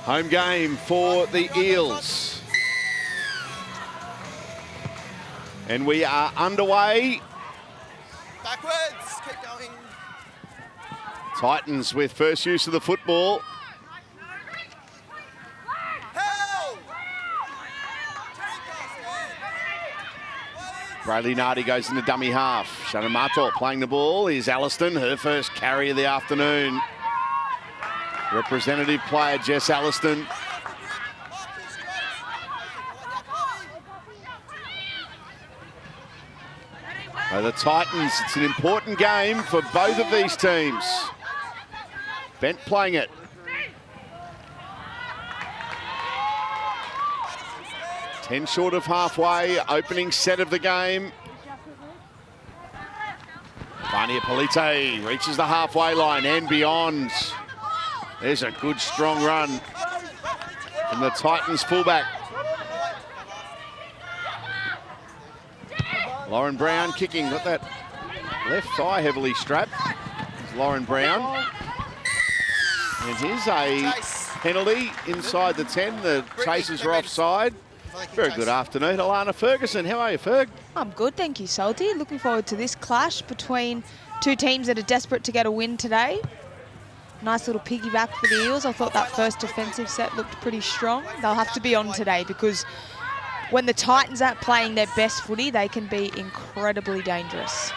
Home game for the Eels. And we are underway. Backwards, keep going. Titans with first use of the football. Bradley Nardi goes into dummy half. Shannon Martor playing the ball. Here's Alliston, her first carry of the afternoon. Representative player Jess Alliston. By the Titans, it's an important game for both of these teams. Bent playing it. Ten short of halfway, opening set of the game. Vania Polite reaches the halfway line and beyond. There's a good strong run from the Titans fullback. Lauren Brown kicking, got that left thigh heavily strapped. It's Lauren Brown. And here's a penalty inside the 10. The chasers are offside. Very good afternoon, Alana Ferguson. How are you, Ferg? I'm good, thank you, Salty. Looking forward to this clash between two teams that are desperate to get a win today. Nice little piggyback for the Eels. I thought that first defensive set looked pretty strong. They'll have to be on today because when the Titans are playing their best footy, they can be incredibly dangerous.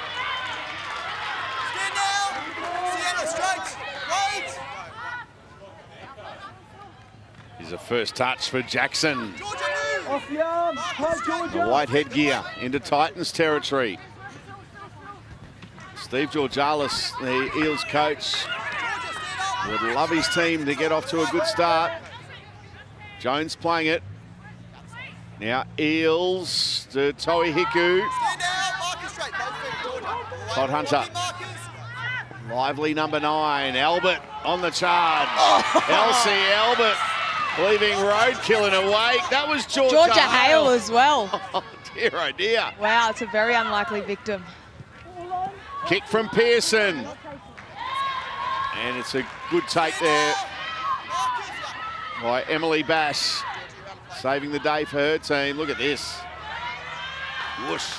Here's a first touch for Jackson. The white headgear into Titans territory. Steve Georgalis, the Eels coach, would love his team to get off to a good start. Jones playing it. Now Eels to Toi Hiku. Todd Hunter. Lively number 9. Albert on the charge. Elsie Albert leaving roadkill in her wake. That was Georgia Hale as well. Oh dear, oh dear. Wow, it's a very unlikely victim. Kick from Pearson. And it's a good take there by Emily Bass. Saving the day for her team. Look at this. Whoosh.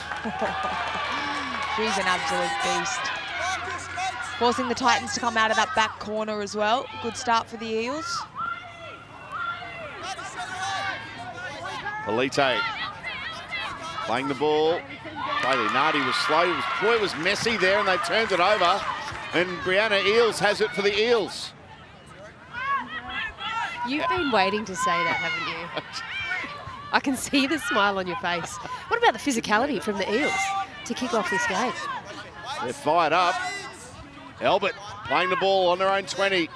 She's an absolute beast. Forcing the Titans to come out of that back corner as well. Good start for the Eels. Polite playing the ball. Bailey Nardi was slow. It was messy there and they turned it over. And Brianna Eels has it for the Eels. You've been waiting to say that, haven't you? I can see the smile on your face. What about the physicality from the Eels to kick off this game? They're fired up. Albert playing the ball on their own 20.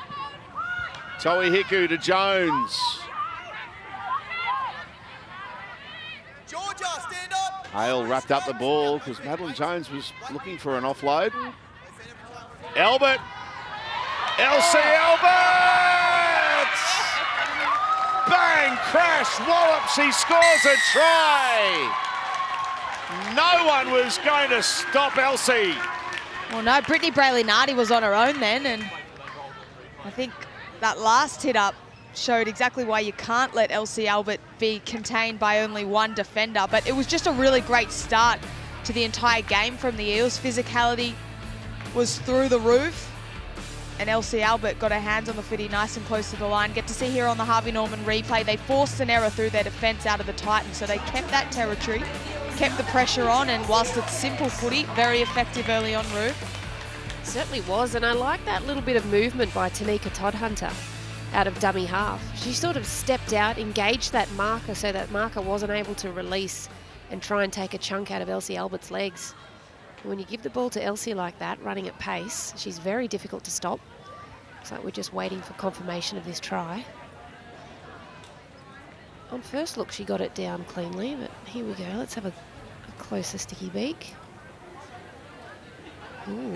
Toi Hiku to Jones. Georgia, stand up. Hale wrapped up the ball because Madeline Jones was looking for an offload. Albert. Elsie Albert! Bang, crash, wallop, she scores a try. No one was going to stop Elsie. Well, no, Brittany Brayley-Nardi was on her own then, and I think that last hit up showed exactly why you can't let Elsie Albert be contained by only one defender. But it was just a really great start to the entire game from the Eels. Physicality was through the roof, and Elsie Albert got her hands on the footy nice and close to the line. Get to see here on the Harvey Norman replay, they forced an error through their defence out of the Titans, so they kept that territory, kept the pressure on, and whilst it's simple footy, very effective early on, Roo. Certainly was, and I like that little bit of movement by Tanika Todd-Hunter out of dummy half. She sort of stepped out, engaged that marker so that marker wasn't able to release and try and take a chunk out of Elsie Albert's legs. When you give the ball to Elsie like that, running at pace, she's very difficult to stop. Looks like we're just waiting for confirmation of this try. On first look, she got it down cleanly, but here we go. Let's have a closer sticky beak. Ooh.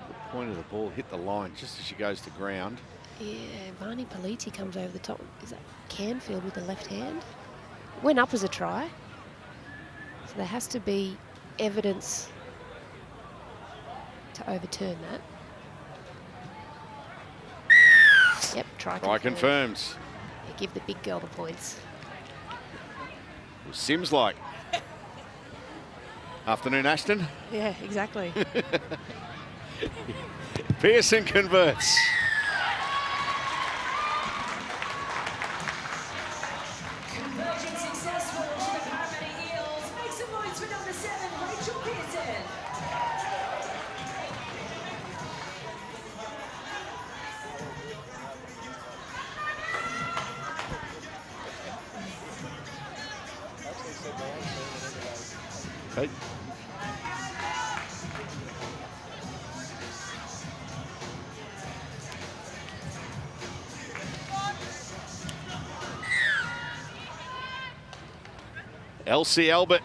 The point of the ball hit the line just as she goes to ground. Yeah, Vani Politi comes over the top. Is that Canfield with the left hand? Went up as a try. So there has to be evidence to overturn that. Yep, try confirmed. Yeah, give the big girl the points. Sims like. Afternoon, Ashton. Yeah, exactly. Pearson converts. Conversion successful to the Parramatta Eels. Make some noise for number 7, Rachel Pearson. Okay. Elsie Albert.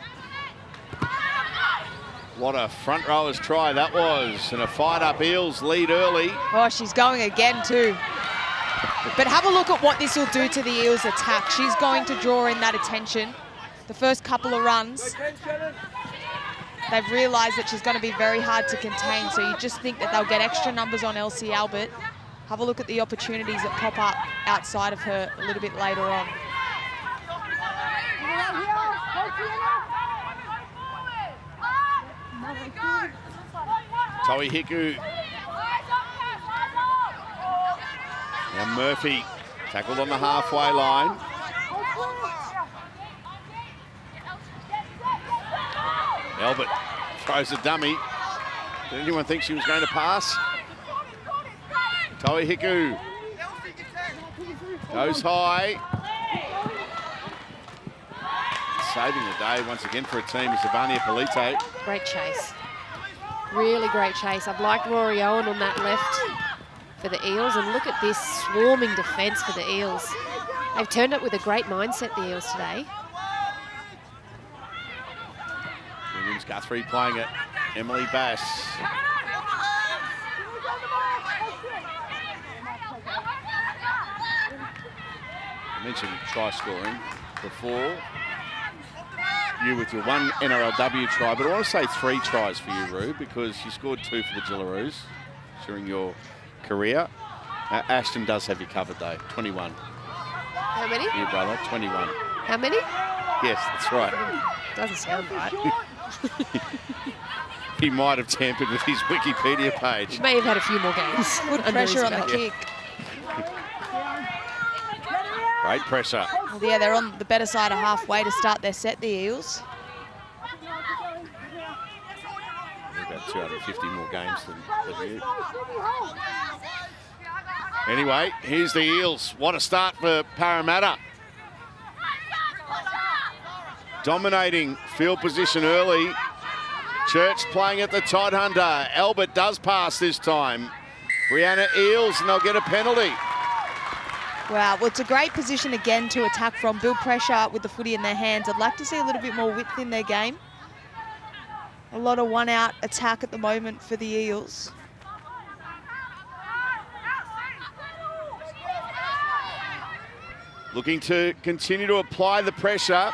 What a front rowers try that was. And a fired up Eels lead early. Oh, she's going again too. But have a look at what this will do to the Eels' attack. She's going to draw in that attention. The first couple of runs, they've realised that she's going to be very hard to contain. So you just think that they'll get extra numbers on Elsie Albert. Have a look at the opportunities that pop up outside of her a little bit later on. Toi Hiku. And Murphy tackled on the halfway line. Albert throws a dummy. Did anyone think she was going to pass? Toi Hiku goes high. Saving the day once again for a team is Ivania Polite. Great chase. Really great chase. I've liked Rory Owen on that left for the Eels, and look at this swarming defence for the Eels. They've turned up with a great mindset, the Eels, today. Williams Guthrie playing it. Emily Bass. I mentioned try scoring before. You with your one NRLW try, but I want to say 3 tries for you, Roo, because you scored 2 for the Gillaroos during your career. Ashton does have you covered, though. 21. How many? You, brother, 21. How many? Yes, that's right. Doesn't sound right. He might have tampered with his Wikipedia page. May have had a few more games. Good pressure on the kick. Great pressure. Well, yeah, they're on the better side of halfway to start their set, the Eels. About 250 more games than you. Anyway, here's the Eels. What a start for Parramatta. Dominating field position early. Church playing at the Todd Hunter. Albert does pass this time. Brianna Eels, and they'll get a penalty. Wow, well, it's a great position again to attack from. Build pressure with the footy in their hands. I'd like to see a little bit more width in their game. A lot of one-out attack at the moment for the Eels. Looking to continue to apply the pressure.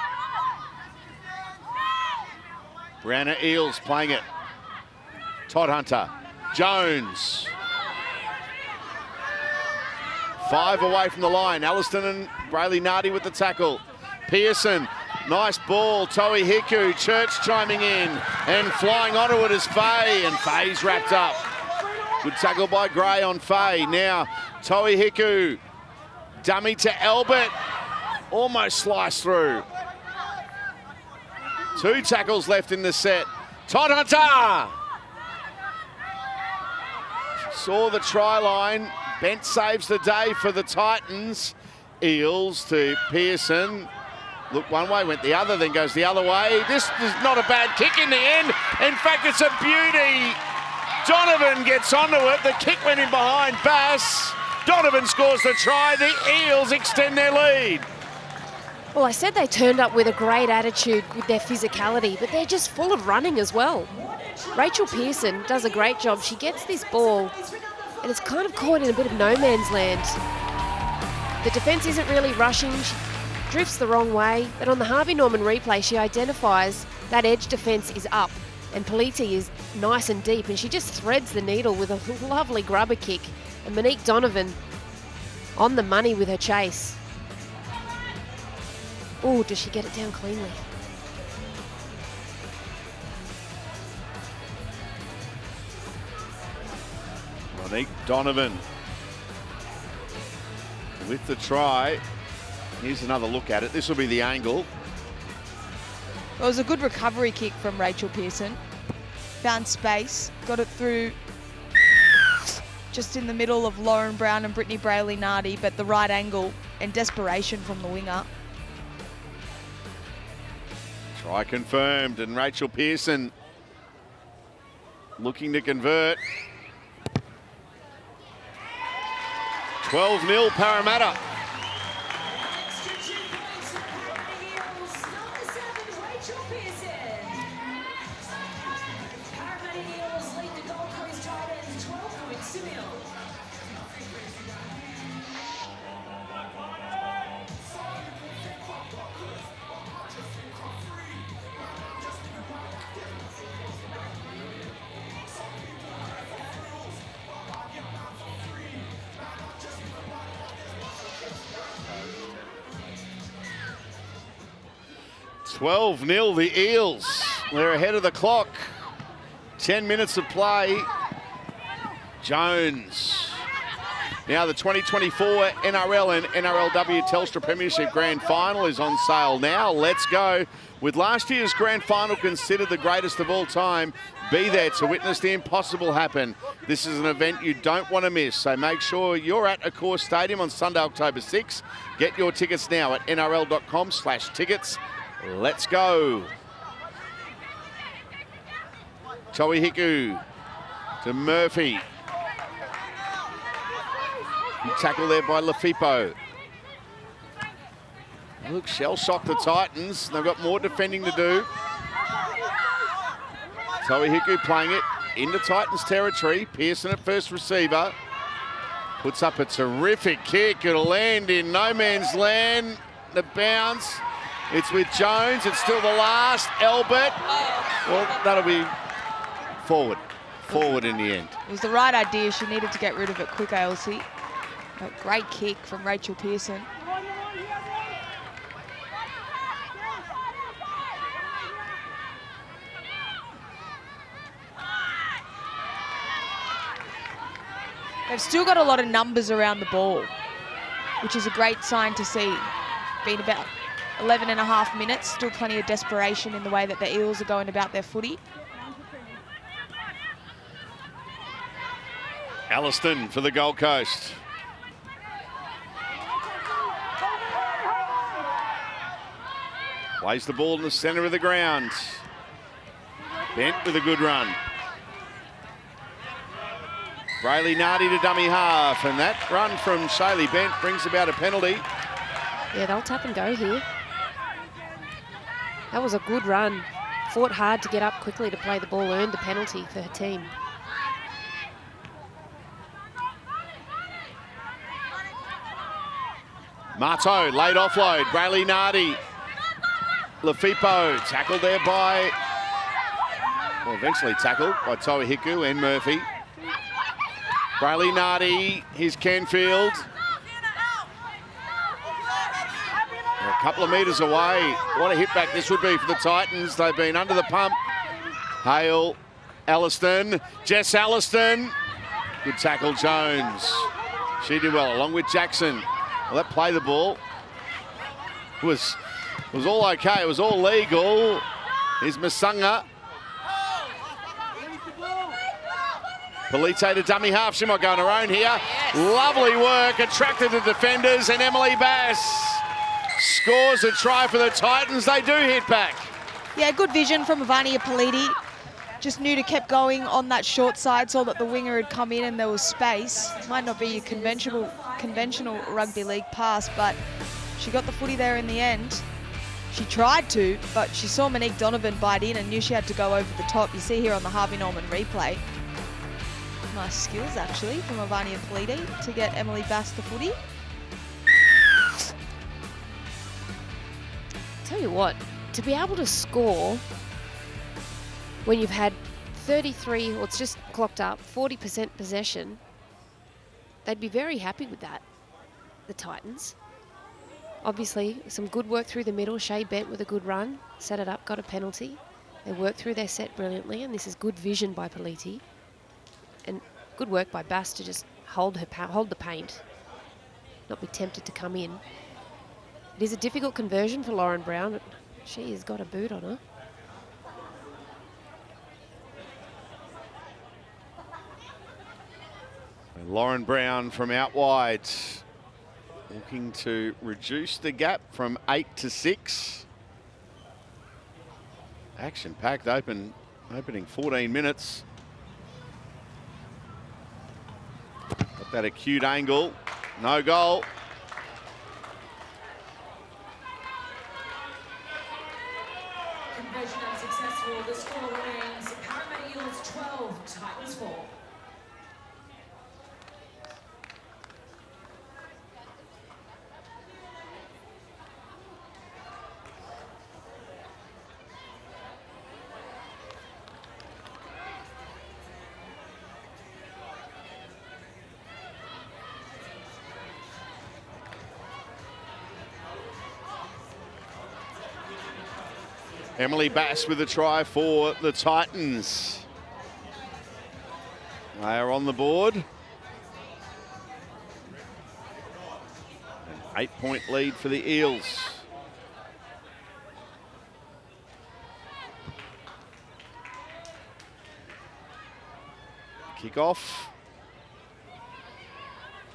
Brianna Eels playing it. Todd Hunter. Jones. 5 away from the line. Alliston and Brayley Nardi with the tackle. Pearson, nice ball. Toi Hiku, Church chiming in and flying onto it is Faye, and Faye's wrapped up. Good tackle by Gray on Faye. Now, Toi Hiku, dummy to Albert, almost sliced through. 2 tackles left in the set. Todd Hunter! Saw the try line. Bent saves the day for the Titans. Eels to Pearson. Looked one way, went the other, then goes the other way. This is not a bad kick in the end. In fact, it's a beauty. Donovan gets onto it. The kick went in behind Bass. Donovan scores the try. The Eels extend their lead. Well, I said they turned up with a great attitude with their physicality, but they're just full of running as well. Rachel Pearson does a great job. She gets this ball, and it's kind of caught in a bit of no man's land. The defence isn't really rushing. She drifts the wrong way, but on the Harvey Norman replay, she identifies that edge defence is up, and Polite is nice and deep, and she just threads the needle with a lovely grubber kick. And Monique Donovan On the money with her chase. Oh, does she get it down cleanly? Monique Donovan with the try. Here's another look at it. This will be the angle. It was a good recovery kick from Rachel Pearson. Found space, got it through just in the middle of Lauren Brown and Brittany Brayley-Nardi, but the right angle and desperation from the winger. Try confirmed, and Rachel Pearson looking to convert. 12-0 Parramatta. Extra 2 points for the Parramatta Eels. Number 7, Rachel Pearson. Parramatta Eels lead the Gold Coast Titans 12 points to 0. Twelve 0 the Eels. They're ahead of the clock. 10 minutes of play. Jones. Now the 2024 NRL and NRLW Telstra Premiership Grand Final is on sale now. Let's go. With last year's Grand Final considered the greatest of all time, be there to witness the impossible happen. This is an event you don't want to miss, so make sure you're at Accor Stadium on Sunday, October 6. Get your tickets now at nrl.com/tickets. Let's go. Toihiku to Murphy. Good tackle there by Lafipo. Look, shell shock the Titans. They've got more defending to do. Toihiku playing it into Titans territory. Pearson at first receiver. Puts up a terrific kick. It'll land in no man's land. The bounce. It's with Jones. It's still the last. Albert. Well, that'll be forward. Forward in the end. It was the right idea. She needed to get rid of it quick, Ailsie. A great kick from Rachel Pearson. They've still got a lot of numbers around the ball, which is a great sign to see. Been about 11 and a half minutes, still plenty of desperation in the way that the Eels are going about their footy. Alliston for the Gold Coast. Plays the ball in the centre of the ground. Bent with a good run. Brayley-Nardi to dummy half, and that run from Shaylee Bent brings about a penalty. Yeah, they'll tap and go here. That was a good run. Fought hard to get up quickly to play the ball, earned the penalty for her team. Marto, late offload. Brayley-Nardi. Lafipo, tackled there by, well, eventually tackled by Toihiku and Murphy. Brayley-Nardi, here's Canfield. A couple of metres away. What a hit back this would be for the Titans. They've been under the pump. Hale, Alliston, Jess Alliston. Good tackle, Jones. She did well, along with Jackson. Well, that play the ball was all okay. It was all legal. Here's Masunga. Polite to dummy half. She might go on her own here. Yes. Lovely work. Attracted the defenders, and Emily Bass scores a try for the Titans. They do hit back. Yeah, good vision from Ivania Politi. Just knew to keep going on that short side, saw that the winger had come in and there was space. Might not be your conventional rugby league pass, but she got the footy there in the end. She tried to, but she saw Monique Donovan bite in and knew she had to go over the top. You see here on the Harvey Norman replay. Nice skills, actually, from Ivania Politi to get Emily Bass the footy. Tell you what, to be able to score when you've had 33, or it's just clocked up, 40% possession, they'd be very happy with that. the Titans. Obviously, some good work through the middle. Shea Bent with a good run, set it up, got a penalty. They worked through their set brilliantly, and this is good vision by Politi. And good work by Bass to just hold the paint, not be tempted to come in. It is a difficult conversion for Lauren Brown, but she has got a boot on her. Lauren Brown from out wide, looking to reduce the gap from 8 to 6. Action-packed opening 14 minutes. Got that acute angle, no goal. Conversion unsuccessful. The score remains Parramatta Eels 12, Titans 4. Emily Bass with a try for the Titans. They are on the board. An 8-point lead for the Eels. Kick off.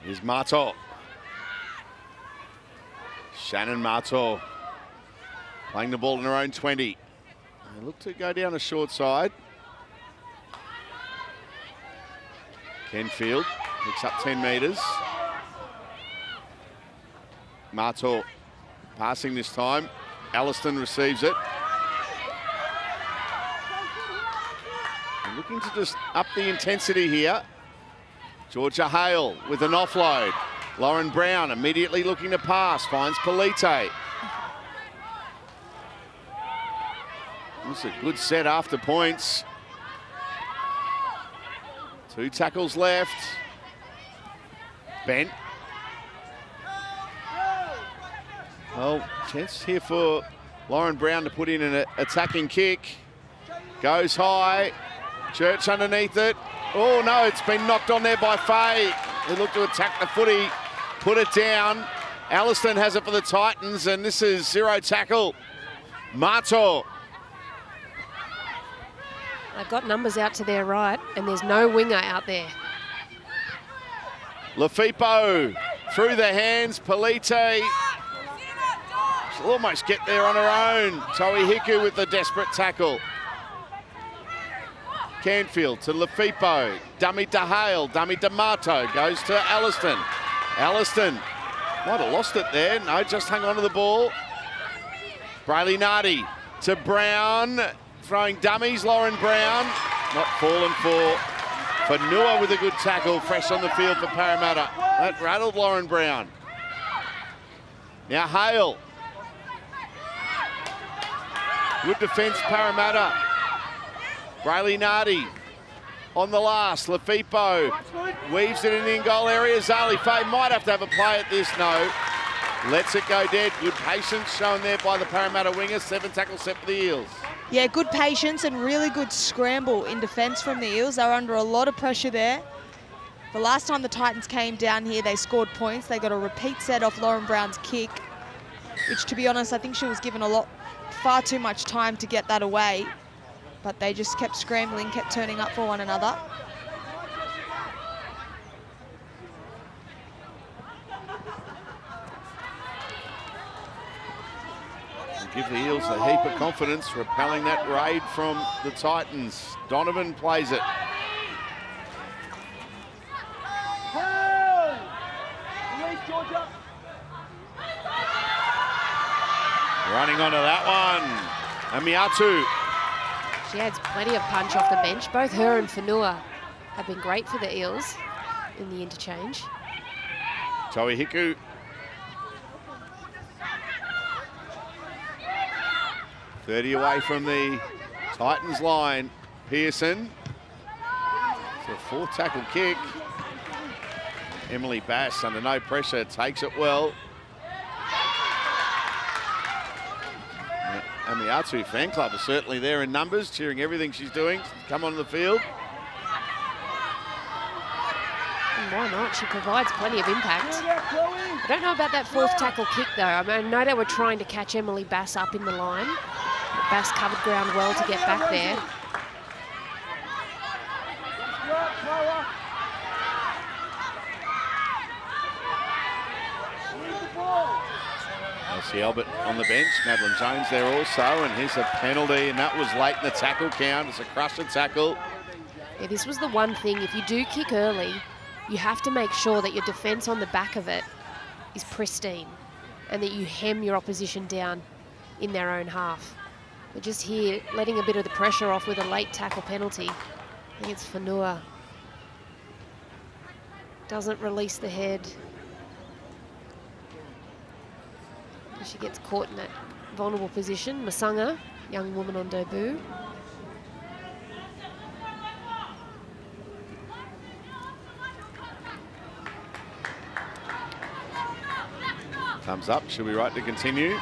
Here's Marto. Shannon Marto. Playing the ball in her own 20. They look to go down the short side. Kenfield picks up 10 metres. Marto passing this time. Alliston receives it. They're looking to just up the intensity here. Georgia Hale with an offload. Lauren Brown immediately looking to pass. Finds Polite. It's a good set after points. 2 tackles left. Bent. Well, chance here for Lauren Brown to put in an attacking kick. Goes high. Church underneath it. Oh no, it's been knocked on there by Faye. They look to attack the footy, put it down. Alliston has it for the Titans, and this is 0 tackle. Marto. They've got numbers out to their right, and there's no winger out there. Lafipo through the hands. Polite. She'll almost get there on her own. Toi Hiku with the desperate tackle. Canfield to Lafipo. Dummy to Hale. Dummy to Marto. Goes to Alliston. Alliston might have lost it there. No, just hung on to the ball. Brayley Nardi to Brown. Throwing dummies, Lauren Brown. Not fallen for Fanua with a good tackle, fresh on the field for Parramatta. That rattled Lauren Brown. Now Hale. Good defence, Parramatta. Brayley Nardi on the last. Lafipo weaves it in the in-goal area. Zali Faye might have to have a play at this. No. Lets it go dead. Good patience shown there by the Parramatta winger. 7 tackles set for the Eels. Yeah, good patience and really good scramble in defence from the Eels. They were under a lot of pressure there. The last time the Titans came down here, they scored points. They got a repeat set off Lauren Brown's kick, which, to be honest, I think she was given far too much time to get that away. But they just kept scrambling, kept turning up for one another. Give the Eels a heap of confidence, repelling that raid from the Titans. Donovan plays it. Running onto that one. Amiatu. She adds plenty of punch off the bench. Both her and Fanua have been great for the Eels in the interchange. Toi Hiku. .30 away from the Titans line. Pearson. It's a 4 tackle kick. Emily Bass under no pressure, takes it well. And the Amiatu fan club is certainly there in numbers, cheering everything she's doing. Come on the field. And why not? She provides plenty of impact. I don't know about that fourth tackle kick, though. I mean, I know they were trying to catch Emily Bass up in the line. But Bass covered ground well to get back there. Elsie Albert on the bench, Madeline Jones there also, and here's a penalty, and that was late in the tackle count. It's a crusher tackle. Yeah, this was the one thing. If you do kick early, you have to make sure that your defence on the back of it is pristine and that you hem your opposition down in their own half. But just here, letting a bit of the pressure off with a late tackle penalty. I think it's Whanua. Doesn't release the head. She gets caught in that vulnerable position. Masanga, young woman on debut. Thumbs up, should be right to continue.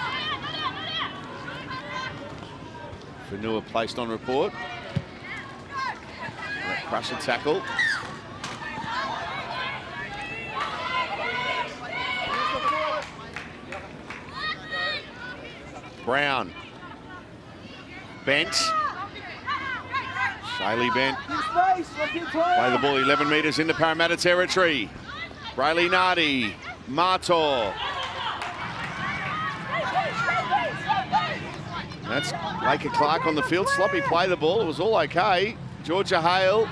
Whanua placed on report. That crusher tackle. Brown. Bent. Shaylee Bent. Play the ball 11 metres into Parramatta territory. Brayley Nardi. Martor. That's Laker Clark on the field. Sloppy play the ball. It was all okay. Georgia Hale.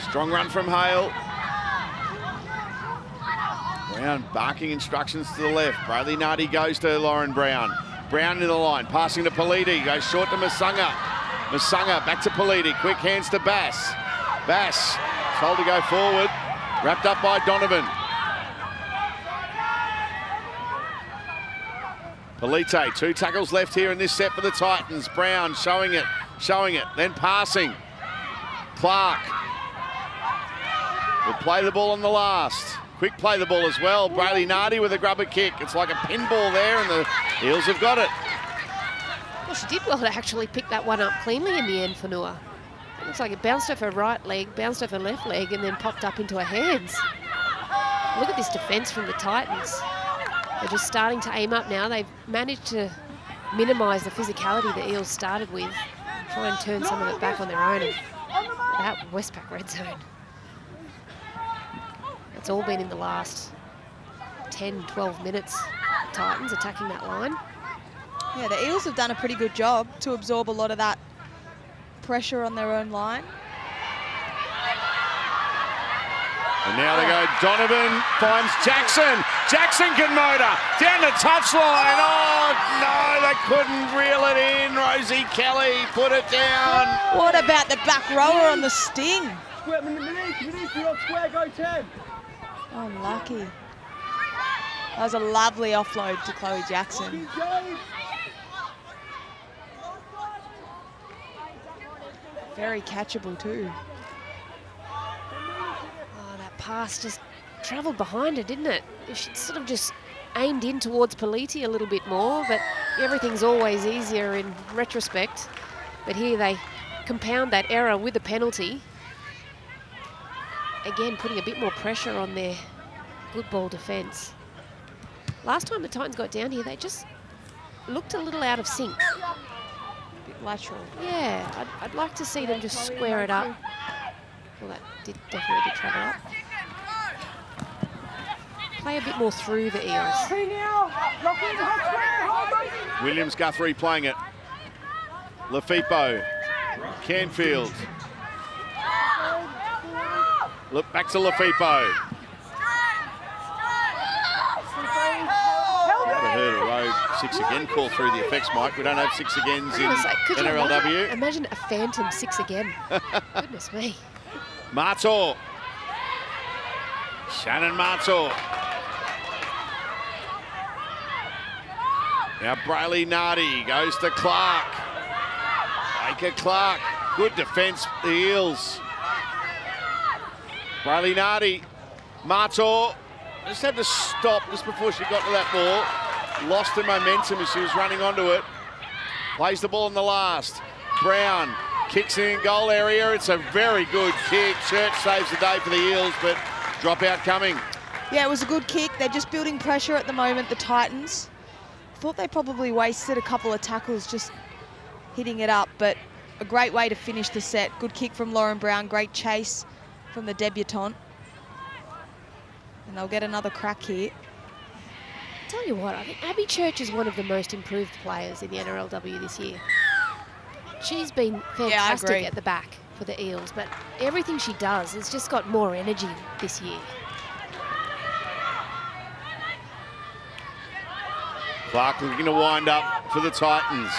Strong run from Hale. Brown barking instructions to the left. Brayley Nardi goes to Lauren Brown. Brown in the line, passing to Politi. Goes short to Masanga. Masanga back to Politi. Quick hands to Bass. Bass told to go forward. Wrapped up by Donovan. Polite, 2 tackles left here in this set for the Titans. Brown showing it, then passing. Clark will play the ball on the last. Quick play the ball as well. Brayley Nardi with a grubber kick. It's like a pinball there, and the Eels have got it. Well, she did well to actually pick that one up cleanly in the end, Whanua. It looks like it bounced off her right leg, bounced off her left leg, and then popped up into her hands. Look at this defence from the Titans. They're just starting to aim up now. They've managed to minimise the physicality the Eels started with, try and turn some of it back on their own. And that Westpac red zone. It's all been in the last 10, 12 minutes. Titans attacking that line. Yeah, the Eels have done a pretty good job to absorb a lot of that pressure on their own line. And now they go, Donovan finds Jackson. Jackson can motor down the touchline. Oh, no, they couldn't reel it in. Rosie Kelly put it down. What about the back rower on the sting? Unlucky. That was a lovely offload to Chloe Jackson. Very catchable too. Oh, that pass just travelled behind her, didn't it? If she'd sort of just aimed in towards Politi a little bit more, but everything's always easier in retrospect. But here they compound that error with a penalty. Again, putting a bit more pressure on their good ball defence. Last time the Titans got down here, they just looked a little out of sync. A bit lateral. Yeah, I'd like to see them just square it up. Well, that definitely did travel up. Play a bit more through the Eels. Williams Guthrie playing it. Lafipo. Canfield. Look back to Lafipo. I heard a road 6 again call through the effects, Mike. We don't have 6 agains in NRLW. Imagine a phantom 6 again. Goodness me. Martor. Shannon Martor. Now Brayley Nardi goes to Clark. Baker Clark. Good defence, the Eels. Brayley Nardi. Mato just had to stop just before she got to that ball. Lost her momentum as she was running onto it. Plays the ball in the last. Brown kicks it in goal area. It's a very good kick. Church saves the day for the Eels, but dropout coming. Yeah, it was a good kick. They're just building pressure at the moment, the Titans. Thought they probably wasted a couple of tackles just hitting it up, but a great way to finish the set. Good kick from Lauren Brown, great chase from the debutante. And they'll get another crack here. Tell you what, I think Abby Church is one of the most improved players in the NRLW this year. She's been fantastic at the back for the Eels, but everything she does has just got more energy this year. Clark looking to wind up for the Titans.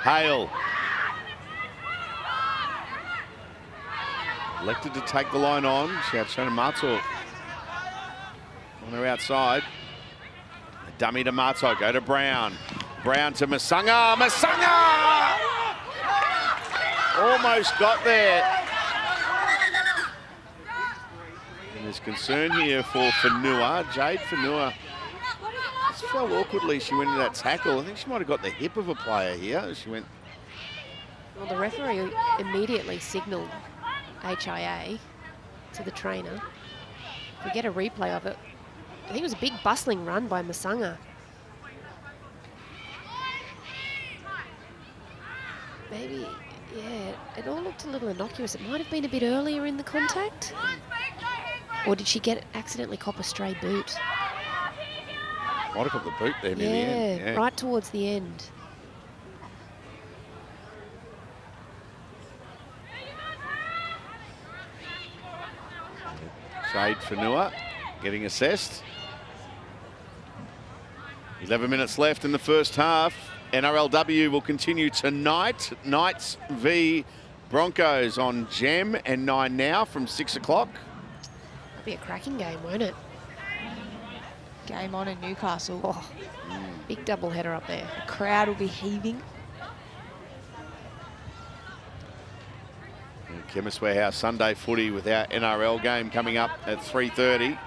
Hale. Elected to take the line on. She had Shannon Mato on her outside. A dummy to Mato. Go to Brown. Brown to Masanga. Masanga! Almost got there. And there's concern here for Fanua. Jade Fanua. Just fell awkwardly. She went into that tackle. I think she might have got the hip of a player here. She went. Well, the referee immediately signalled HIA to the trainer. If we get a replay of it, I think it was a big bustling run by Masanga. Maybe, yeah, it all looked a little innocuous. It might have been a bit earlier in the contact. Or did she accidentally cop a stray boot? Might have got the boot there near the end. Yeah, right towards the end. Jade Fanua getting assessed. 11 minutes left in the first half. NRLW will continue tonight. Knights v Broncos on Gem and 9 Now from 6 o'clock. That'll be a cracking game, won't it? Game on in Newcastle. Oh, big double header up there. The crowd will be heaving. Chemist Warehouse Sunday footy with our NRL game coming up at 3:30.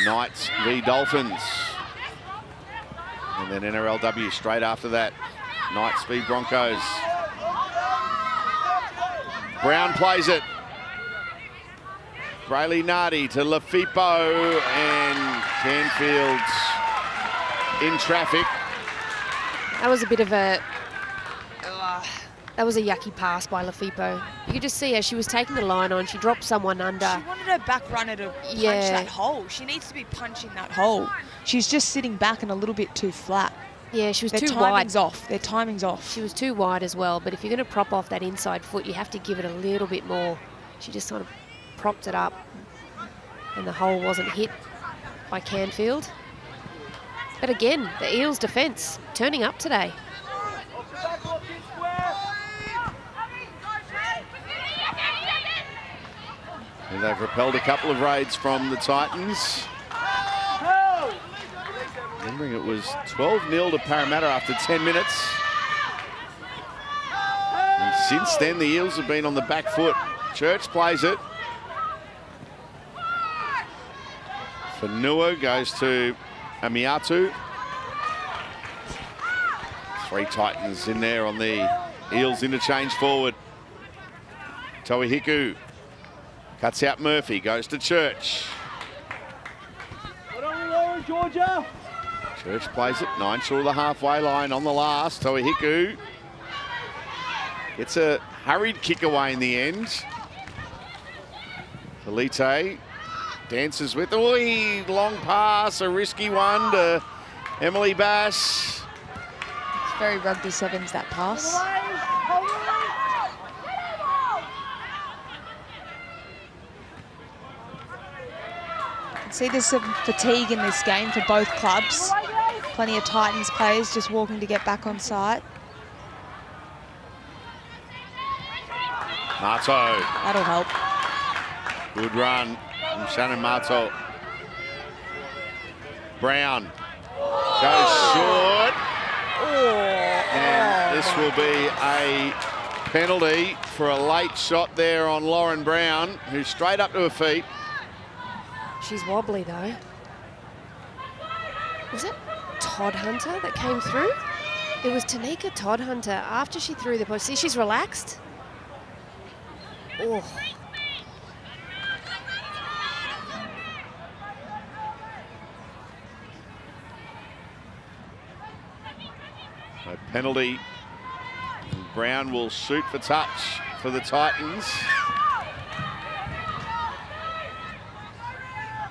Knights v Dolphins. And then NRLW straight after that. Knights v Broncos. Brown plays it. Brayley Nardi to Lafipo, and Canfield's in traffic. That was a bit of a... that was a yucky pass by Lafipo. You could just see as she was taking the line on, she dropped someone under. She wanted her back runner to punch that hole. She needs to be punching that hole. She's just sitting back and a little bit too flat. Yeah, she was too wide. Their timing's off. Their timing's off. She was too wide as well, but if you're going to prop off that inside foot, you have to give it a little bit more. She just sort of propped it up, and the hole wasn't hit by Canfield. But again, the Eels' defence turning up today. And they've repelled a couple of raids from the Titans. Remembering it was 12-0 to Parramatta after 10 minutes. And since then, the Eels have been on the back foot. Church plays it. Fanua goes to Amiatu. 3 Titans in there on the Eels interchange forward. Toihiku cuts out Murphy, goes to Church. Georgia. Church plays it, 9 short of the halfway line on the last. Toihiku gets a hurried kick away in the end. Polite dances with, long pass, a risky one to Emily Bass. It's very rugby sevens, that pass. See, there's some fatigue in this game for both clubs. Plenty of Titans players just walking to get back on site. Mato. That'll help. Good run from Shannon Mato. Brown goes short. And this will be a penalty for a late shot there on Lauren Brown, who's straight up to her feet. She's wobbly though. Was it Todd Hunter that came through? It was Tanika Todd Hunter after she threw the post. See, she's relaxed. Oh. A penalty. Brown will shoot for touch for the Titans.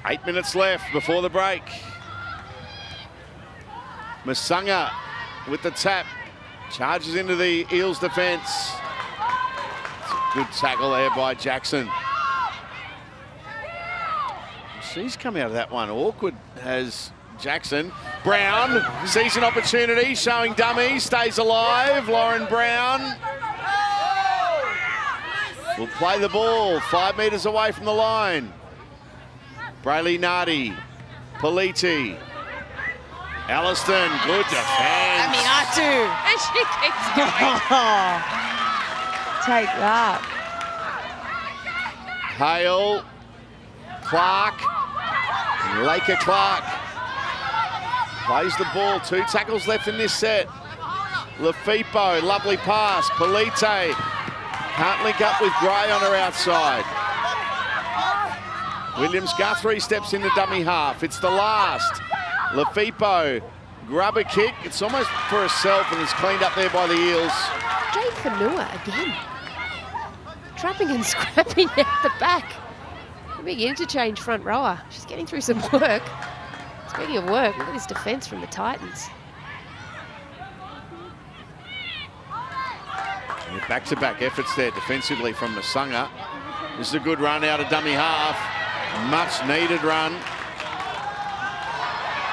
8 minutes left before the break. Masanga with the tap. Charges into the Eels defence. It's a good tackle there by Jackson. She's come out of that one awkward, has Jackson. Brown sees an opportunity, showing dummy, stays alive. Lauren Brown will play the ball 5 metres away from the line. Brayley Nardi, Politi, Alliston, good defence. Aminatu. And she keeps going. Take that. Hale, Clark, Laker Clark plays the ball. 2 tackles left in this set. Lafipo, lovely pass. Polite can't link up with Gray on her outside. Williams-Guthrie steps in the dummy half. It's the last. Lafipo, grab a kick. It's almost for herself and it's cleaned up there by the Eels. Jade Fanua again. Trapping and scrapping out the back. A big interchange front rower. She's getting through some work. Speaking of work, look at this defence from the Titans. Back-to-back efforts there defensively from Masanga. This is a good run out of dummy half. Much needed run.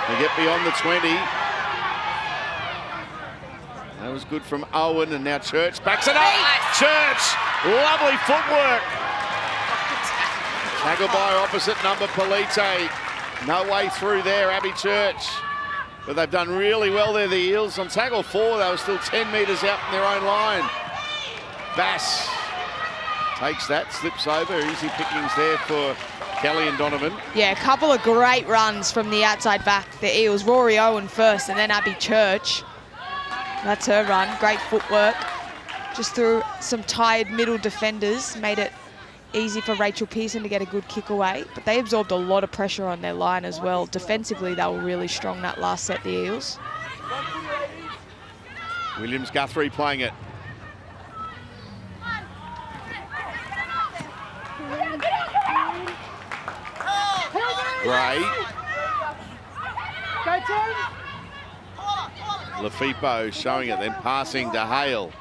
They get beyond the 20. That was good from Owen, and now Church backs it up. Church, lovely footwork. Tackle by opposite number Polite. No way through there, Abby Church. But they've done really well there, the Eels. On tackle 4, they were still 10 metres out from their own line. Bass takes that, slips over. Easy pickings there for Kelly and Donovan. Yeah, a couple of great runs from the outside back, the Eels. Rory Owen first and then Abby Church. That's her run, great footwork. Just through some tired middle defenders, made it easy for Rachel Pearson to get a good kick away. But they absorbed a lot of pressure on their line as well. Defensively, they were really strong that last set, the Eels. Williams-Guthrie playing it. Gray. Lafipo showing it, then passing to Hale.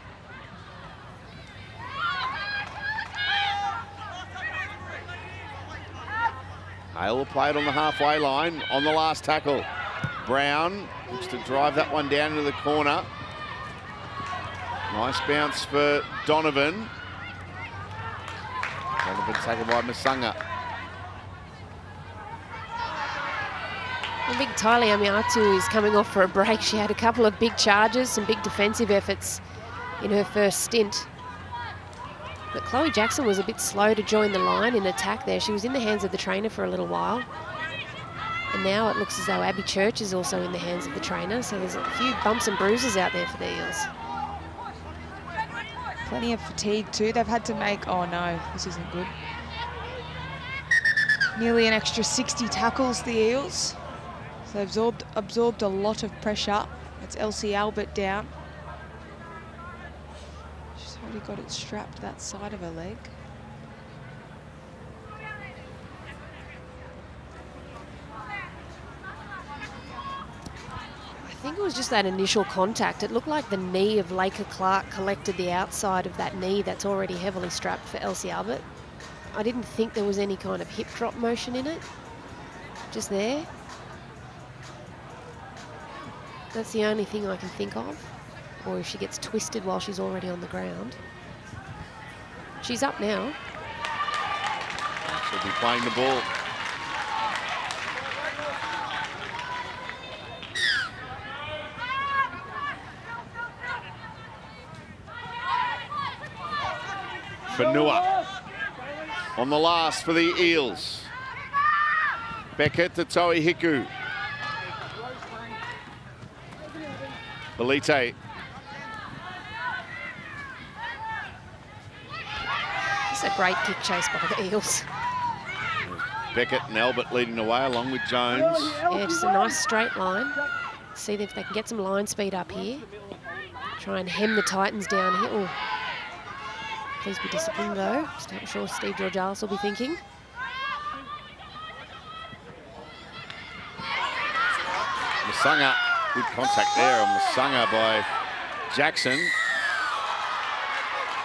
Hale will play it on the halfway line on the last tackle. Brown looks to drive that one down into the corner. Nice bounce for Donovan. Donovan tackled by Masanga. Well, big Tylee Amiatu is coming off for a break. She had a couple of big charges, some big defensive efforts in her first stint. But Chloe Jackson was a bit slow to join the line in attack there. She was in the hands of the trainer for a little while. And now it looks as though Abby Church is also in the hands of the trainer. So there's a few bumps and bruises out there for the Eels. Plenty of fatigue too. They've had to make, oh no, this isn't good. Nearly an extra 60 tackles, the Eels. So they've absorbed a lot of pressure. It's Elsie Albert down. She's already got it strapped that side of her leg. I think it was just that initial contact. It looked like the knee of Laker Clark collected the outside of that knee that's already heavily strapped for Elsie Albert. I didn't think there was any kind of hip drop motion in it. Just there. That's the only thing I can think of. Or if she gets twisted while she's already on the ground. She's up now. She'll be playing the ball. Whenua on the last for the Eels. Beckett to Toi Hiku. Belite. It's a great kick chase by the Eels. Beckett and Albert leading the way along with Jones. Yeah, just a nice straight line. See if they can get some line speed up here. Try and hem the Titans down here. Oh, please be disciplined though. I'm sure Steve Georgalis will be thinking. Masanga, good contact there on Masanga by Jackson.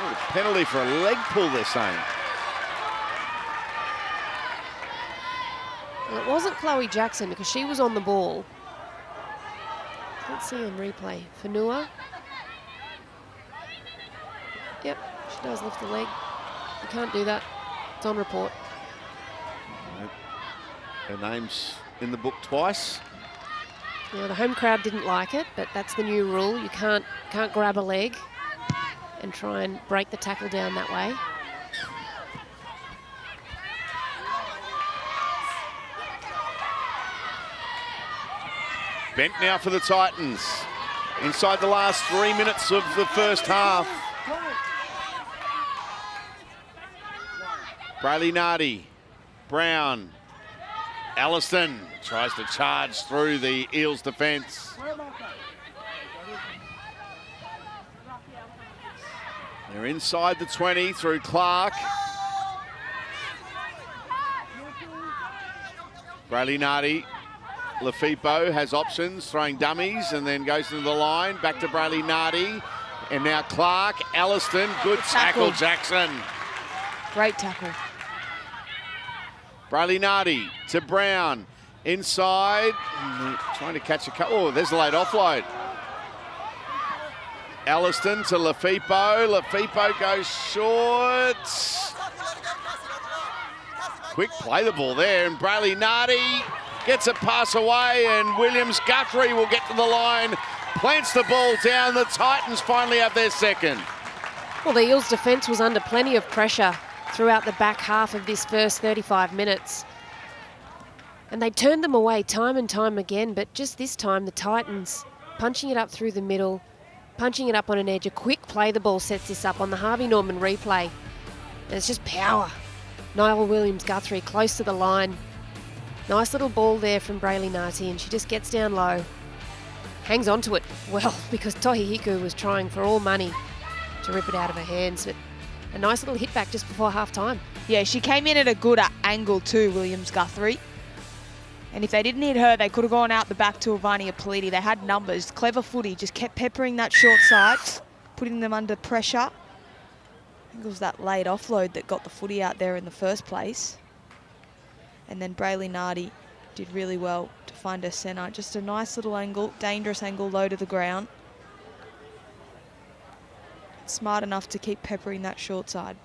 Oh, penalty for a leg pull, they're saying. Well, it wasn't Chloe Jackson because she was on the ball. Let's see on replay. Whenua. Yep, she does lift the leg. You can't do that. It's on report. Her name's in the book twice. Yeah, the home crowd didn't like it, but that's the new rule. You can't grab a leg and try and break the tackle down that way. Bent now for the Titans. Inside the last 3 minutes of the first half. Brayley Nardi, Brown, Alliston tries to charge through the Eels defence. They're inside the 20 through Clark. Brayley Nardi. Lefepo has options, throwing dummies, and then goes into the line. Back to Brayley Nardi. And now Clark, Alliston, good tackle, Jackson. Great tackle. Brayley Nardi to Brown. Inside, trying to catch a couple. Oh, there's a late offload. Alliston to Lefepo. Lefepo goes short. Quick play the ball there, and Brayley Nardi gets a pass away, and Williams-Guthrie will get to the line, plants the ball down. The Titans finally have their second. Well, the Eels' defence was under plenty of pressure throughout the back half of this first 35 minutes. And they turned them away time and time again, but just this time, the Titans punching it up through the middle, punching it up on an edge. A quick play the ball sets this up on the Harvey Norman replay. And it's just power. Niall Williams-Guthrie close to the line. Nice little ball there from Brayley Nardi, and she just gets down low. Hangs on to it well because Toi Hiku was trying for all money to rip it out of her hands. But a nice little hit back just before half-time. Yeah, she came in at a good angle too, Williams-Guthrie. And if they didn't hit her, they could have gone out the back to Ivania Politi. They had numbers. Clever footy, just kept peppering that short side, putting them under pressure. I think it was that late offload that got the footy out there in the first place. And then Brayley Nardi did really well to find her centre. Just a nice little angle, dangerous angle, low to the ground. Smart enough to keep peppering that short side.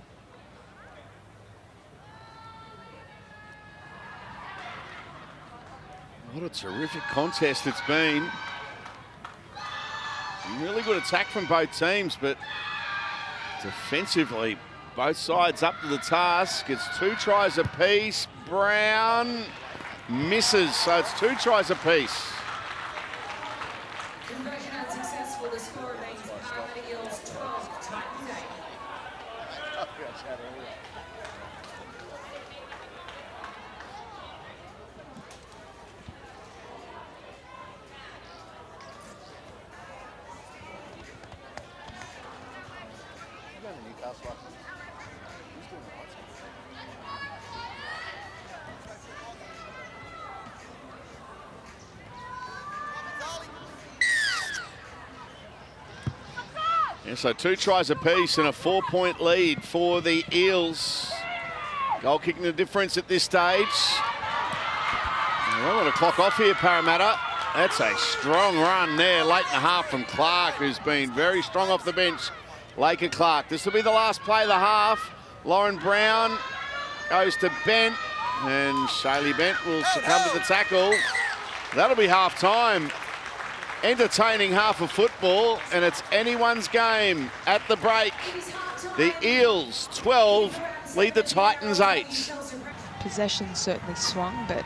What a terrific contest it's been. Really good attack from both teams, but defensively, both sides up to the task. It's 2 tries apiece. Brown misses, so it's 2 tries apiece. Conversion unsuccessful. The score remains Parramatta Eels 12, Titans 8. Yeah, so 2 tries apiece and a 4-point lead for the Eels. Goal kicking the difference at this stage. We're going to clock off here, Parramatta. That's a strong run there late in the half from Clark, who's been very strong off the bench. Laker Clark. This will be the last play of the half. Lauren Brown goes to Bent, and Shaylee Bent will succumb to the tackle. That'll be half time. Entertaining half of football, and it's anyone's game at the break. The Eels 12 lead the Titans 8. Possession certainly swung, but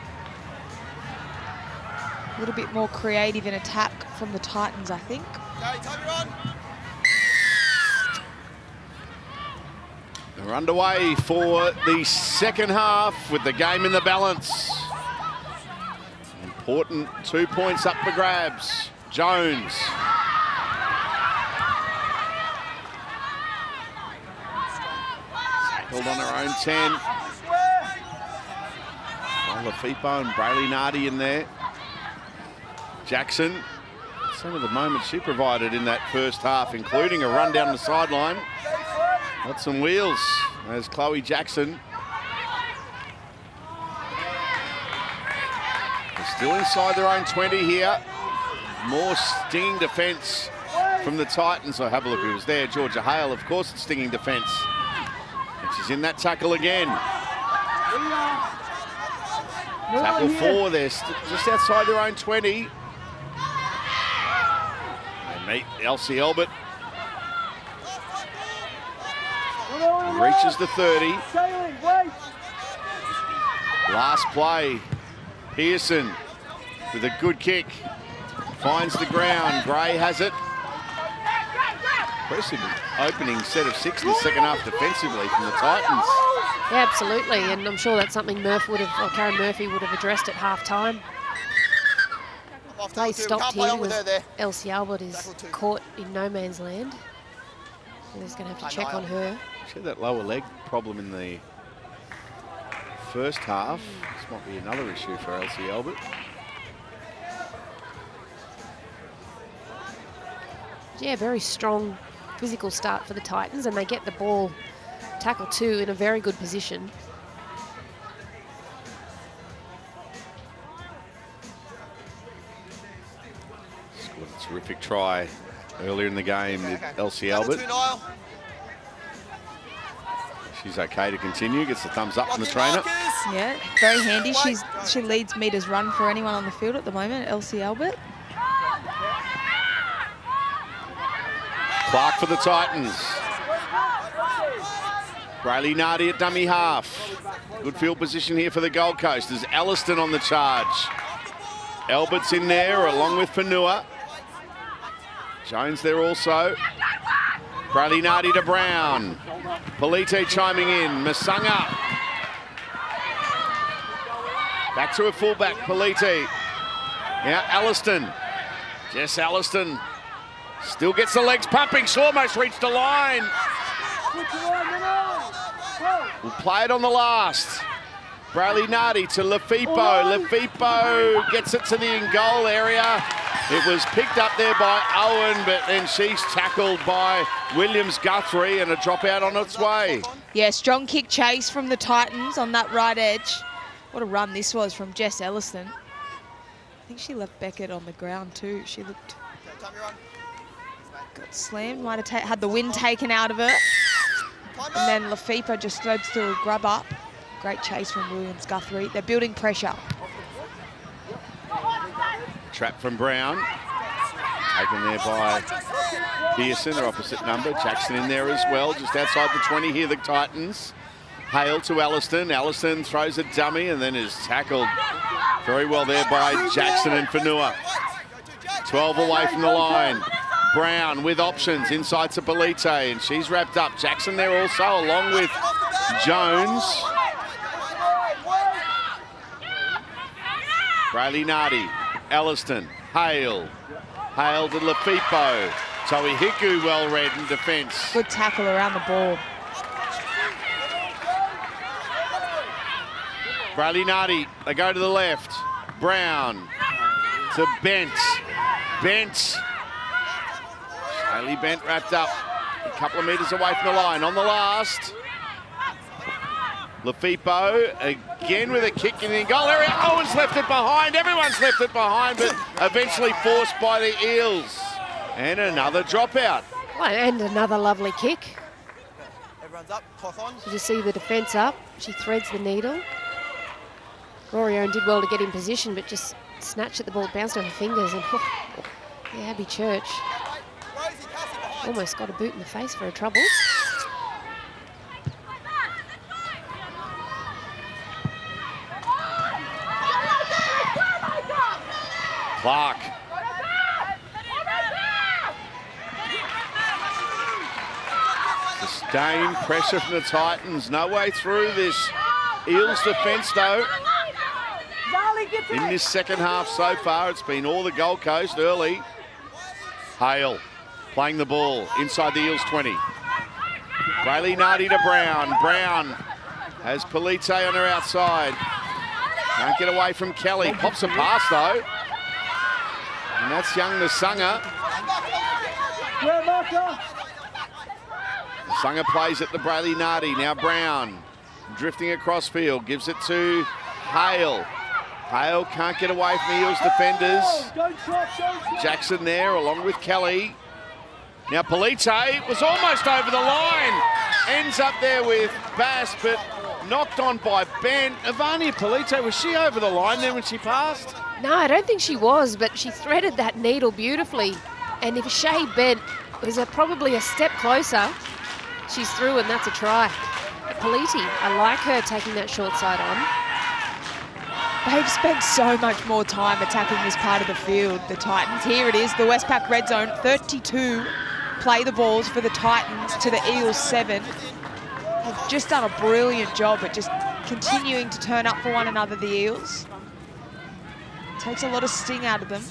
a little bit more creative in attack from the Titans, I think. Gary, time you're on. We're underway for the second half with the game in the balance. Important 2 points up for grabs. Jones. Tackled on her own 10. Lafipo and Brayley Nardi in there. Jackson. Some of the moments she provided in that first half, including a run down the sideline. Got some wheels as Chloe Jackson. They're still inside their own 20 here. More stinging defence from the Titans. So have a look who was there. Georgia Hale, of course, it's stinging defence. And she's in that tackle again. Tackle 4, they're just outside their own 20. They meet Elsie Albert. Reaches the 30. Last play. Pearson with a good kick. Finds the ground. Gray has it. Impressive opening set of 6 in the second half defensively from the Titans. Yeah, absolutely, and I'm sure that's something Karen Murphy would have addressed at half-time. Play stopped here because Elsie Albert is caught in no man's land. They're just going to have to check on her. She had that lower leg problem in the first half. This might be another issue for Elsie Albert. Yeah, very strong physical start for the Titans, and they get the ball, tackle 2, in a very good position. Scored a terrific try earlier in the game with Elsie Albert. She's okay to continue, gets the thumbs up from the trainer. Yeah, very handy. She leads meters run for anyone on the field at the moment, Elsie Albert. Clark for the Titans. Brayley Nardi at dummy half. Good field position here for the Gold Coast. There's Alliston on the charge. Albert's in there along with Fanua. Jones there also. Brayley Nardi to Brown. Polite chiming in. Masanga. Back to a fullback, Polite. Now Alliston. Jess Alliston. Still gets the legs pumping. She'll almost reached the line. We'll play it on the last. Brayley Nardi to Lafipo. Lafipo gets it to the in-goal area. It was picked up there by Owen, but then she's tackled by Williams-Guthrie and a dropout on its way. Yeah, strong kick chase from the Titans on that right edge. What a run this was from Jess Elliston. I think she left Beckett on the ground too. She looked... Got slammed, might have had the wind taken out of her. And then Lafipa just throws through a grub up. Great chase from Williams-Guthrie. They're building pressure. Trap from Brown. Taken there by Pearson, their opposite number. Jackson in there as well, just outside the 20 here, the Titans. Hale to Alliston. Alliston throws a dummy and then is tackled very well there by Jackson and Fanua. 12 away from the line. Brown with options inside to Polite, and she's wrapped up. Jackson there also, along with Jones. Brayley Nardi, Alliston, Hale. Hale to Lafipo. Toihiku well read in defence. Good tackle around the ball. Brayley Nardi, they go to the left. Brown to Bent. Bent. Haley Bent wrapped up a couple of metres away from the line. On the last, Lafipo again with a kick in the goal area. Owen's left it behind. Everyone's left it behind, but eventually forced by the Eels. And another dropout. Well, and another lovely kick. Everyone's up, cloth on. You just see the defence up. She threads the needle. Rory Owen did well to get in position, but just snatched at the ball, bounced off her fingers, and yeah, Abby Church almost got a boot in the face for her troubles. Clark. Sustained pressure from the Titans. No way through this Eels defence though. In this second half so far, it's been all the Gold Coast early. Hale playing the ball inside the Eels 20. Brayley Nardi to Brown. Brown has Polite on her outside. Can't get away from Kelly. Pops a pass though. And that's young Nasunga. Nasunga plays it to Brayley Nardi. Now Brown drifting across field. Gives it to Hale. Hale can't get away from the Eels defenders. Jackson there along with Kelly. Now Polite was almost over the line. Ends up there with Bass, but knocked on by Bent. Ivania Polite, was she over the line then when she passed? No, I don't think she was, but she threaded that needle beautifully. And if Shay Bent was probably a step closer, she's through and that's a try. Polite, I like her taking that short side on. They've spent so much more time attacking this part of the field, the Titans. Here it is, the Westpac red zone, 32 play the balls for the Titans to the Eels 7. They've just done a brilliant job at just continuing to turn up for one another, the Eels. Takes a lot of sting out of them.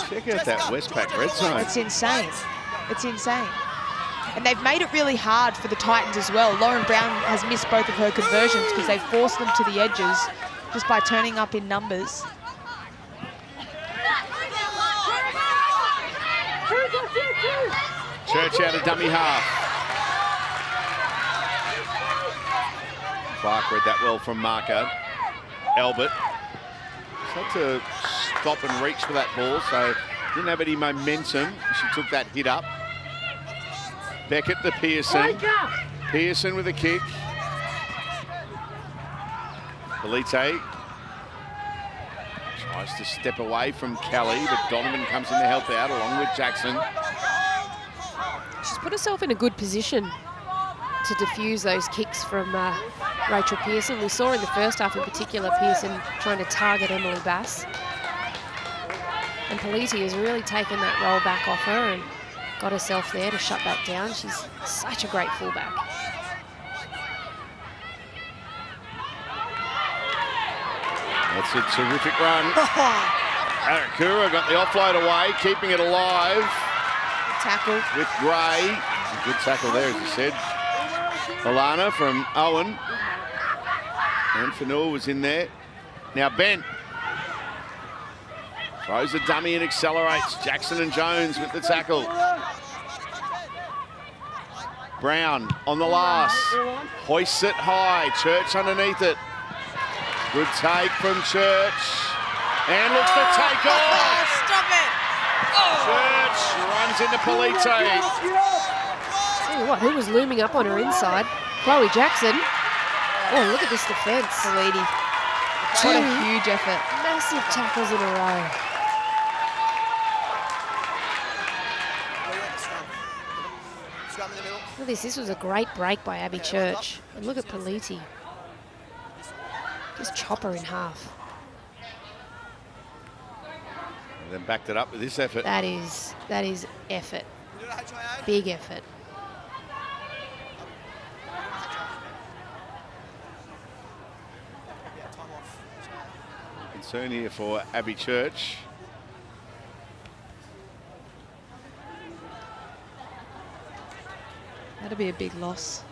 Check out that Westpac red zone. It's insane. It's insane. And they've made it really hard for the Titans as well. Lauren Brown has missed both of her conversions because they've forced them to the edges just by turning up in numbers. Church out of dummy half. Clark read that well from marker. Albert had to stop and reach for that ball, so didn't have any momentum. She took that hit up. Beckett to Pearson. Pearson with a kick. Polite tries to step away from Kelly, but Donovan comes in to help out along with Jackson. She's put herself in a good position to diffuse those kicks from Rachel Pearson. We saw in the first half in particular Pearson trying to target Emily Bass. And Polite has really taken that roll back off her and got herself there to shut that down. She's such a great fullback. That's a terrific run. Arakura got the offload away, keeping it alive. Tackle. With Gray. Good tackle there, as you said. Alana from Owen. And Fanua was in there. Now Bent. Throws a dummy and accelerates. Jackson and Jones with the tackle. Brown on the last. Hoists it high. Church underneath it. Good take from Church. And looks to take off. Stop it. Church runs into Polite. Tell you what, who was looming up on her inside? Chloe Jackson. Oh, look at this defence. Polite. What a huge effort. Massive tackles in a row. Look at this. This was a great break by Abby Church. And look at Polite. Just chop her in half. And then backed it up with this effort. That is effort. Big effort. Concern here for Abby Church. That'll be a big loss.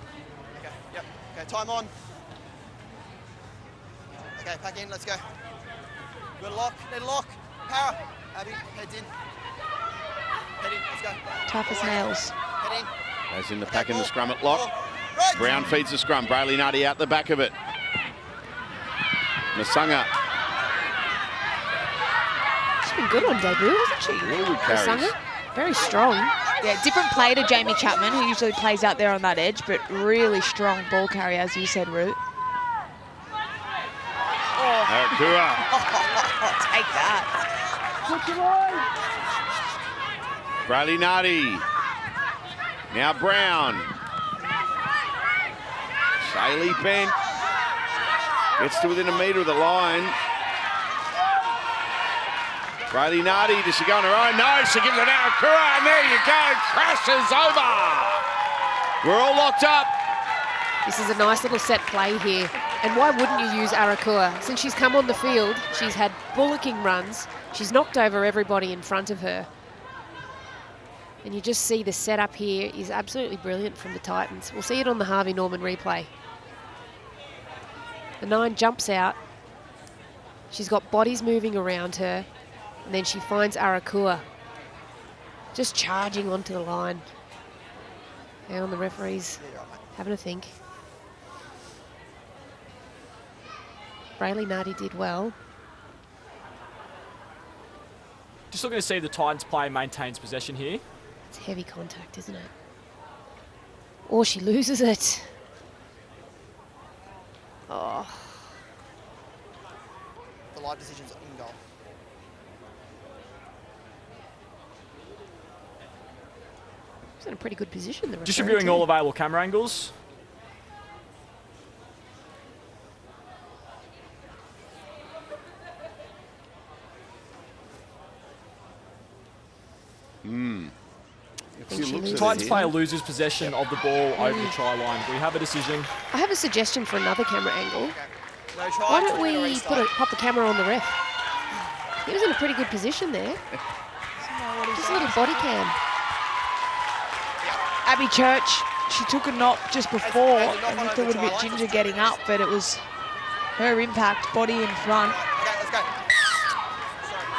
Okay, yep. Okay, time on. Okay, back in, let's go. Good lock, need a lock. Power. Abby, heads in. Head in, let's go. Tough as nails. Head in. Goes in the pack in the scrum at lock. Right. Brown feeds the scrum. Brayley Nardi out the back of it. Nasunga. She's been good on debut, hasn't she? Really good carries. Nasunga? Very strong. Yeah, different play to Jamie Chapman, who usually plays out there on that edge, but really strong ball carrier, as you said, Root. Arakura. Take that. Brayley Nardi. Now Brown. Shaylee Bent. Gets to within a metre of the line. Brady Nardi, does she go on her own? No, she gives it out. Kura, and there you go, crashes over. We're all locked up. This is a nice little set play here. And why wouldn't you use Arakua? Since she's come on the field, she's had bullocking runs. She's knocked over everybody in front of her. And you just see the setup here is absolutely brilliant from the Titans. We'll see it on the Harvey Norman replay. The 9 jumps out. She's got bodies moving around her. And then she finds Arakua just charging onto the line. And the referee's having a think. Brayley Nardi did well. Just looking to see if the Titans player maintains possession here. It's heavy contact, isn't it? Or she loses it. Oh. The live decision's in goal. She's in a pretty good position. The Just referee reviewing too. all available camera angles. Titans player loses possession of the ball over the try line. We have a decision. I have a suggestion for another camera angle. No try. Why don't we pop the camera on the ref? He was in a pretty good position there. Just a little body cam. Abby Church, she took a knock just before and looked a little bit ginger getting up, but it was her impact, body in front. Okay, let's go.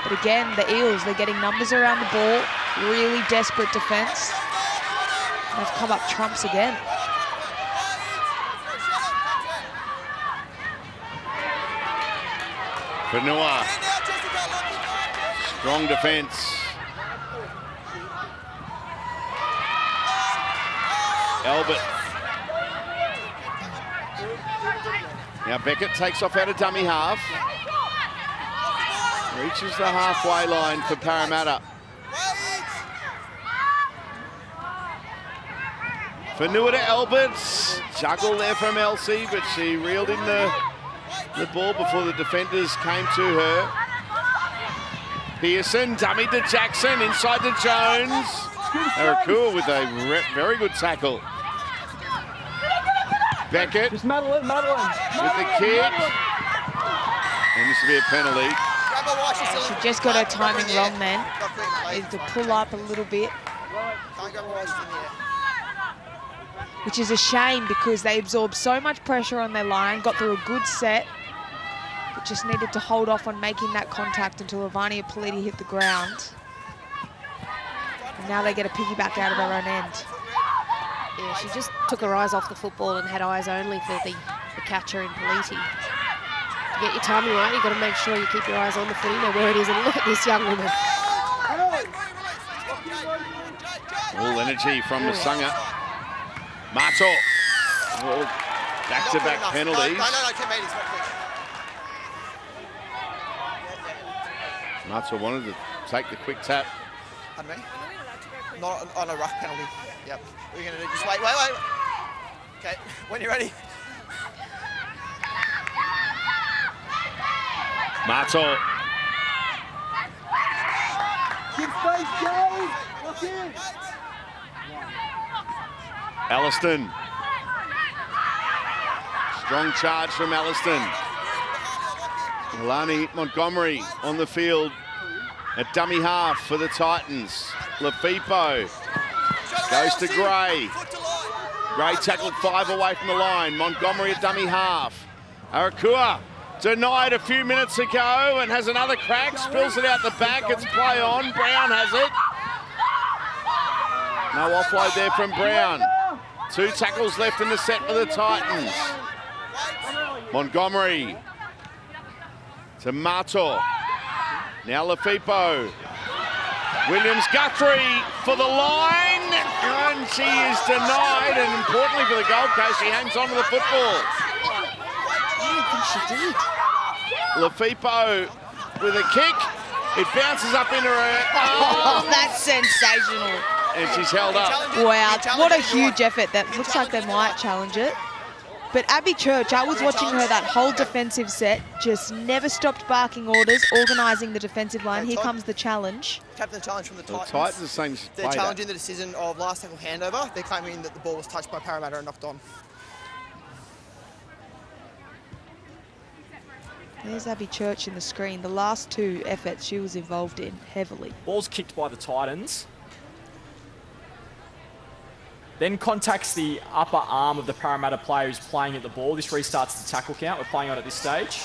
But again, the Eels, they're getting numbers around the ball, really desperate defence. They've come up trumps again. Fanua. Strong defence. Albert. Now Beckett takes off out of dummy half. Reaches the halfway line for Parramatta. Fanua to Alberts. Juggle there from Elsie, but she reeled in the ball before the defenders came to her. Pearson, dummy to Jackson, inside to Jones. Arakua with a very good tackle. Beckett with the kick. And this will be a penalty. She just got her timing wrong then. Needed to pull up a little bit, which is a shame because they absorbed so much pressure on their line, got through a good set, but just needed to hold off on making that contact until Ivania Politi hit the ground. And now they get a piggyback out of their own end. Yeah, she just took her eyes off the football and had eyes only for the catcher in Politi. To get your timing right, you've got to make sure you keep your eyes on the footy, know where it is, and look at this young woman. All energy from the Sanger. Mato. Well, back-to-back penalties. No, 10 metres, not quick. Mato wanted to take the quick tap. Pardon me? Not on a rough penalty. Yep. We're going to do, just wait. Okay, when you're ready. Mato. Alliston. Strong charge from Alliston. Alani Montgomery on the field at dummy half for the Titans. Lafippo goes to Gray. Gray tackled 5 away from the line. Montgomery at dummy half. Arakua denied a few minutes ago and has another crack. Spills it out the back. It's play on. Brown has it. No offload there from Brown. 2 tackles left in the set for the Titans. Montgomery to Mato. Now Lafippo. Williams Guthrie for the line. And she is denied. And importantly for the Gold Coast, she hangs on to the football. I don't think she did. Lafippo with a kick. It bounces up into her. Oh, that's sensational. And she's held up. Wow, what a huge effort. That looks like they might challenge it. But Abby Church, I was watching her that whole defensive set, just never stopped barking orders, organising the defensive line. Here comes the challenge. Captain challenge from the The Titans. Titans are saying They're challenging the decision of last tackle handover. They're claiming that the ball was touched by Parramatta and knocked on. There's Abby Church in the screen. The last 2 efforts she was involved in heavily. Ball's kicked by the Titans. Then contacts the upper arm of the Parramatta player who's playing at the ball. This restarts the tackle count. We're playing on at this stage.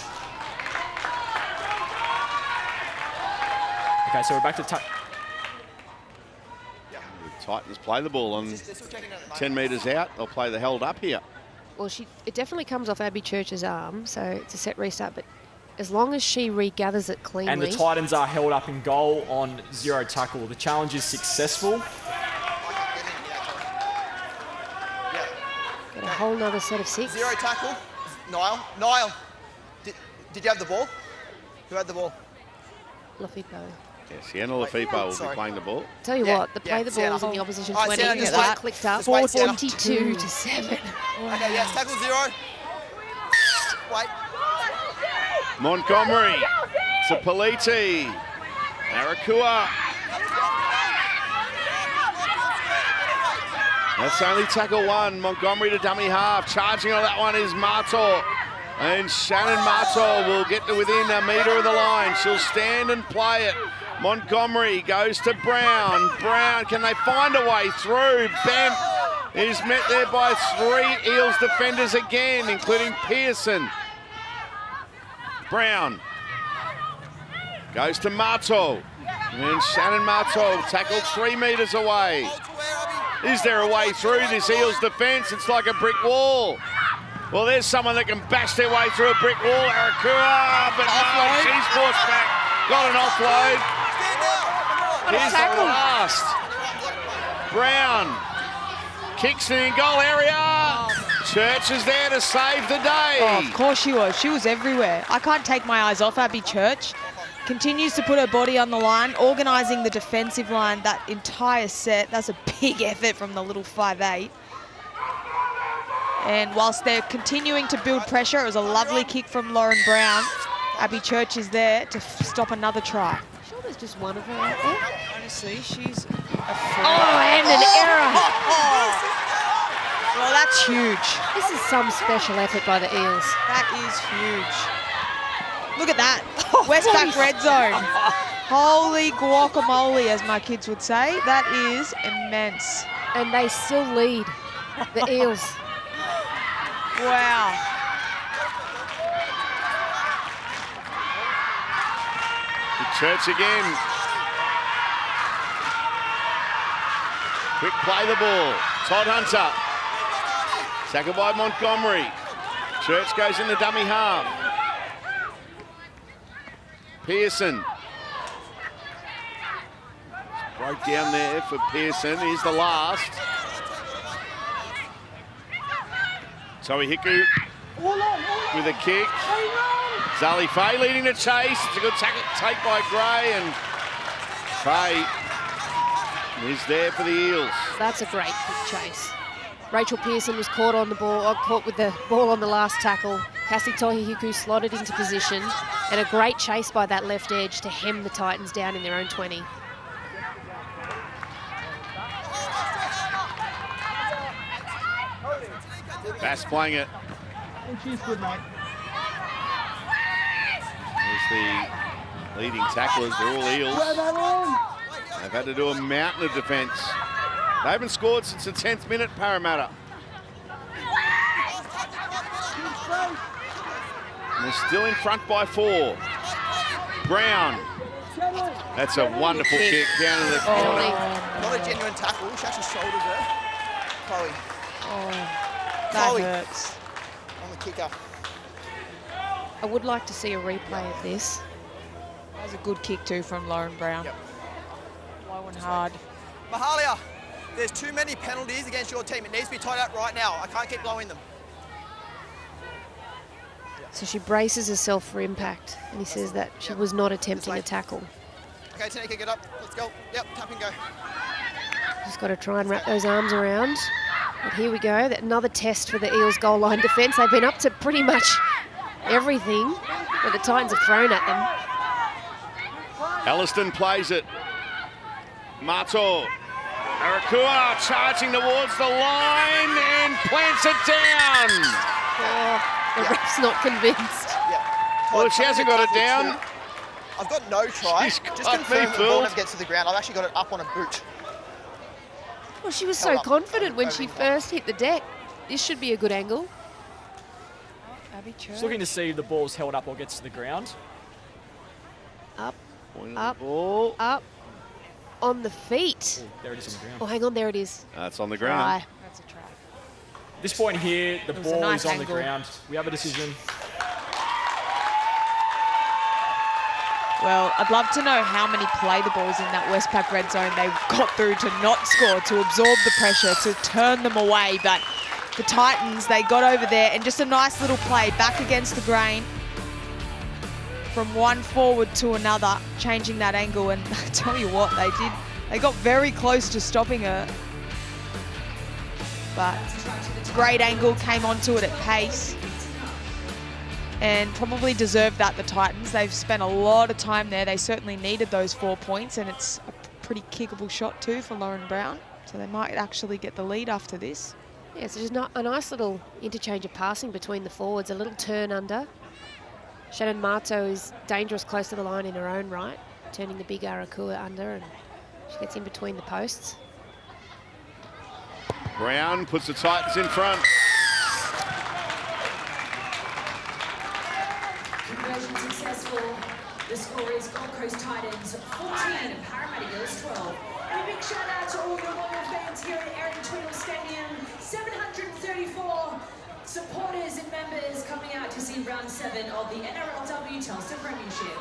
Okay, so we're back to The Titans play the ball on 10 metres out. They'll play the held up here. Well, it definitely comes off Abby Church's arm, so it's a set restart, but as long as she regathers it cleanly. And the Titans are held up in goal on 0 tackle. The challenge is successful. Get a whole nother set of 6. 0 tackle. Niall. Did you have the ball? Who had the ball? Lafipo. Yes, Sienna Lafipo will Sorry. be playing the ball. Tell you what, the play the Sienna. ball's in the opposition All right, 20. Sienna, Just just that wait. clicked up. Just wait, Sienna. 42 to 7. Okay, yes, tackle 0. Wait. Montgomery to Politi. Arakua. That's only tackle 1. Montgomery to dummy half. Charging on that one is Martor. And Shannon Martor will get to within a metre of the line. She'll stand and play it. Montgomery goes to Brown. Brown, can they find a way through? Bent is met there by 3 Eels defenders again, including Pearson. Brown goes to Marto. And Shannon Marto tackled 3 metres away. Is there a way through this Eels defence? It's like a brick wall. Well, there's someone that can bash their way through a brick wall. Arakua, but no, she's forced back. Got an offload. Here's the last. Brown kicks it in goal area. Church is there to save the day. Oh, of course she was. She was everywhere. I can't take my eyes off Abby Church. Continues to put her body on the line, organising the defensive line that entire set. That's a big effort from the little 5'8". And whilst they're continuing to build pressure, it was a lovely kick from Lauren Brown. Abby Church is there to stop another try. Sure there's just one of her out there? Honestly, she's a freak. Oh, and an error. Well, that's huge. This is some special effort by the Eels. That is huge. Look at that. Westpac red zone. Holy guacamole, as my kids would say. That is immense. And they still lead, the Eels. Wow. Church again. Quick play the ball. Todd Hunter. Tackled by Montgomery. Church goes in the dummy half. Pearson. Broke down there for Pearson. Here's the last. Zoe Hiku with a kick. Zali Faye leading the chase. It's a good take by Gray, and Faye is there for the Eels. That's a great quick chase. Rachel Pearson was caught on the ball, caught with the ball on the last tackle. Cassie Tohihiku slotted into position, and a great chase by that left edge to hem the Titans down in their own 20. Bass playing it. She's good, mate. There's the leading tacklers. They're all Eels. They've had to do a mountain of defence. They haven't scored since the 10th minute, Parramatta. And they're still in front by 4. Brown. That's a wonderful kick down to the corner. Not a genuine tackle. She actually shouldered her. Chloe That Chloe. hurts. on the kicker. I would like to see a replay of this. That was a good kick too from Lauren Brown. Yep. Low and hard. Mahalia, there's too many penalties against your team. It needs to be tied up right now. I can't keep blowing them. So she braces herself for impact, and he says that she was not attempting a tackle. Okay, Tanika, get up. Let's go. Yep, tap and go. Just got to try and wrap those arms around. And here we go, another test for the Eels goal line defence. They've been up to pretty much everything that the Titans have thrown at them. Elliston plays it. Mato. Arakua charging towards the line and plants it down. Oh, the ref's not convinced. Yeah. Well, she hasn't got it down. I've got no try. She's Just got confirm me that the ball fooled. never gets to the ground. I've actually got it up on a boot. Well, she was Held so up. confident when she Over. first hit the deck. This should be a good angle. Abby Church. Just looking to see if the ball's held up or gets to the ground. Up, Point Up. the ball. up, on the feet. Oh, there it is on the ground. Oh, hang on, there it is. That's on the ground. Try. That's a try. At this point here, the It was a ball nice is on angle. the ground. We have a decision. Well, I'd love to know how many play the balls in that Westpac red zone they got through to not score, to absorb the pressure, to turn them away. But the Titans, they got over there and just a nice little play back against the grain from one forward to another, changing that angle. And I tell you what, they did. They got very close to stopping her. But great angle, came onto it at pace. And probably deserved that, the Titans. They've spent a lot of time there. They certainly needed those 4 points, and it's a pretty kickable shot too for Lauren Brown. So they might actually get the lead after this. Yeah, so just a nice little interchange of passing between the forwards, a little turn under. Shannon Mato is dangerous close to the line in her own right, turning the big Arakua under, and she gets in between the posts. Brown puts the Titans in front. Conversion successful. The score is Gold Coast Titans 14, Parramatta Eels 12. And a big shout out to all the loyal fans here at Erin Tweedle Stadium. 734 supporters and members coming out to see round 7 of the NRLW Telstra Premiership.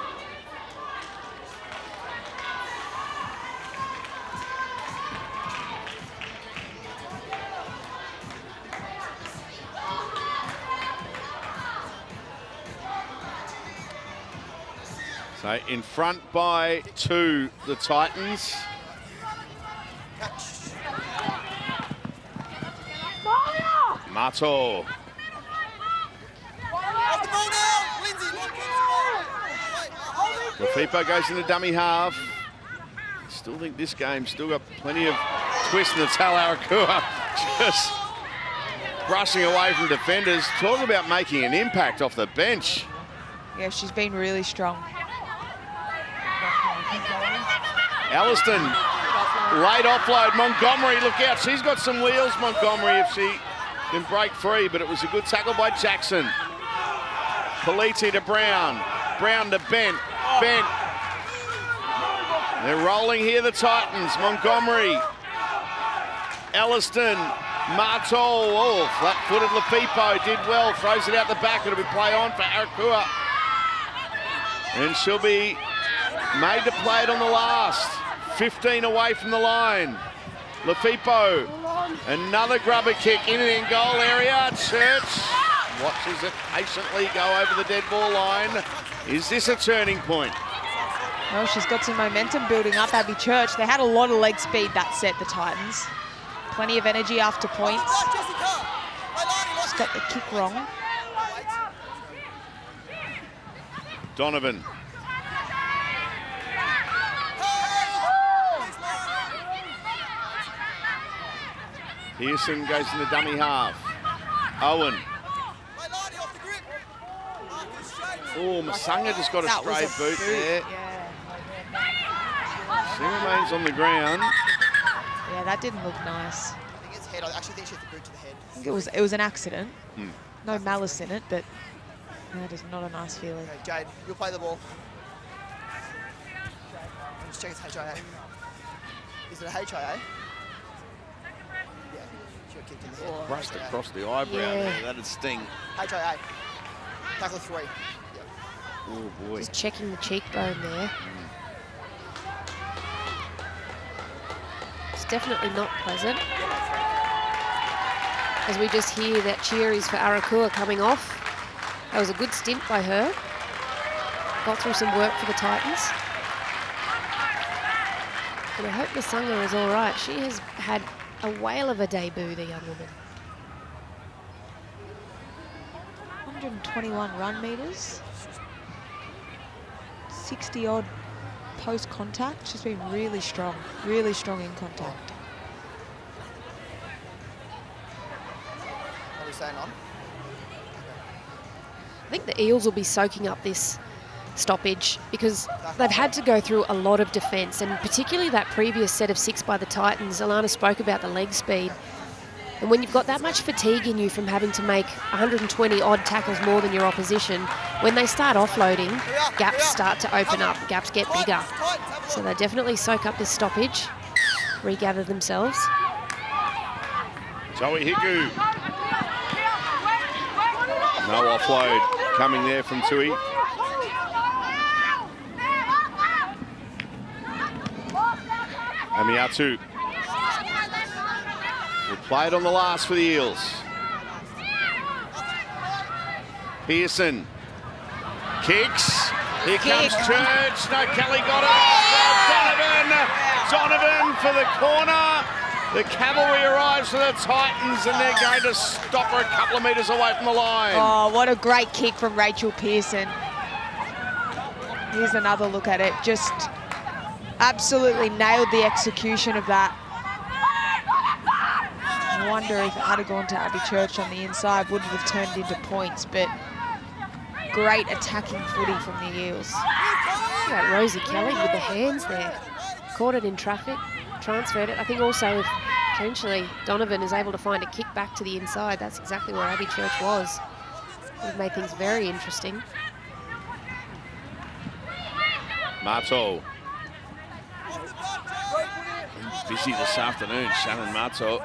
So in front by 2, the Titans. Mato. Off the ball now! Lindsay, Lafipo goes in the dummy half. Still think this game's still got plenty of twist in the tail. Arakua just brushing away from defenders. Talk about making an impact off the bench. Yeah, she's been really strong. Elliston, late offload. Montgomery, look out. She's got some wheels, Montgomery, if she can break free, but it was a good tackle by Jackson. Politi to Brown. Brown to Bent. Bent. They're rolling here, the Titans. Montgomery. Elliston. Mato. Oh, flat-footed Lafipo. Did well. Throws it out the back. It'll be play on for Arakua. And she'll be made to play it on the last. 15 away from the line. Lafipo. Another grubber kick in and in goal area. Church watches it patiently go over the dead ball line. Is this a turning point? Well, she's got some momentum building up, Abby Church. They had a lot of leg speed that set, the Titans. Plenty of energy after points. Just got the kick wrong. Donovan. Pearson goes in the dummy half. Owen. Oh, Masanga just got a That was stray a boot there. Yeah. She remains on the ground. Yeah, that didn't look nice. I think it's head. I actually think she hit the boot to the head. I think it was an accident. No malice in it, but that is not a nice feeling. Okay, Jade, you'll play the ball. Just check it's HIA. Is it a HIA? Yeah, she got kicked in the head. Brushed across the eyebrow there. That'd sting. HIA. Tackle 3. Oh, boy. Just checking the cheekbone there. It's definitely not pleasant. As we just hear that cheer is for Arakua coming off. That was a good stint by her. Got through some work for the Titans. And I hope Masanga is all right. She has had a whale of a debut, the young woman. 121 run meters. 60-odd post-contact. She's been really strong in contact. What are we saying on? I think the Eels will be soaking up this stoppage because they've had to go through a lot of defence, and particularly that previous set of 6 by the Titans. Alana spoke about the leg speed. And when you've got that much fatigue in you from having to make 120 odd tackles more than your opposition, when they start offloading, gaps start to open up, gaps get bigger. So they definitely soak up this stoppage, regather themselves. Zoe Hiku. No offload coming there from Tui. Amiatu will play it on the last for the Eels. Pearson kicks. Here comes Church. No, Kelly got it off. Donovan for the corner. The cavalry arrives for the Titans, and they're going to stop her a couple of metres away from the line. Oh, what a great kick from Rachel Pearson. Here's another look at it. Just absolutely nailed the execution of that. I wonder if it had gone to Abby Church on the inside, would it have turned into points, but great attacking footy from the Eels. Look at Rosie Kelly with the hands there. Caught it in traffic, transferred it. I think also if potentially Donovan is able to find a kick back to the inside, that's exactly where Abby Church was. Would have made things very interesting. Mato. Busy this afternoon, Shannon Mato.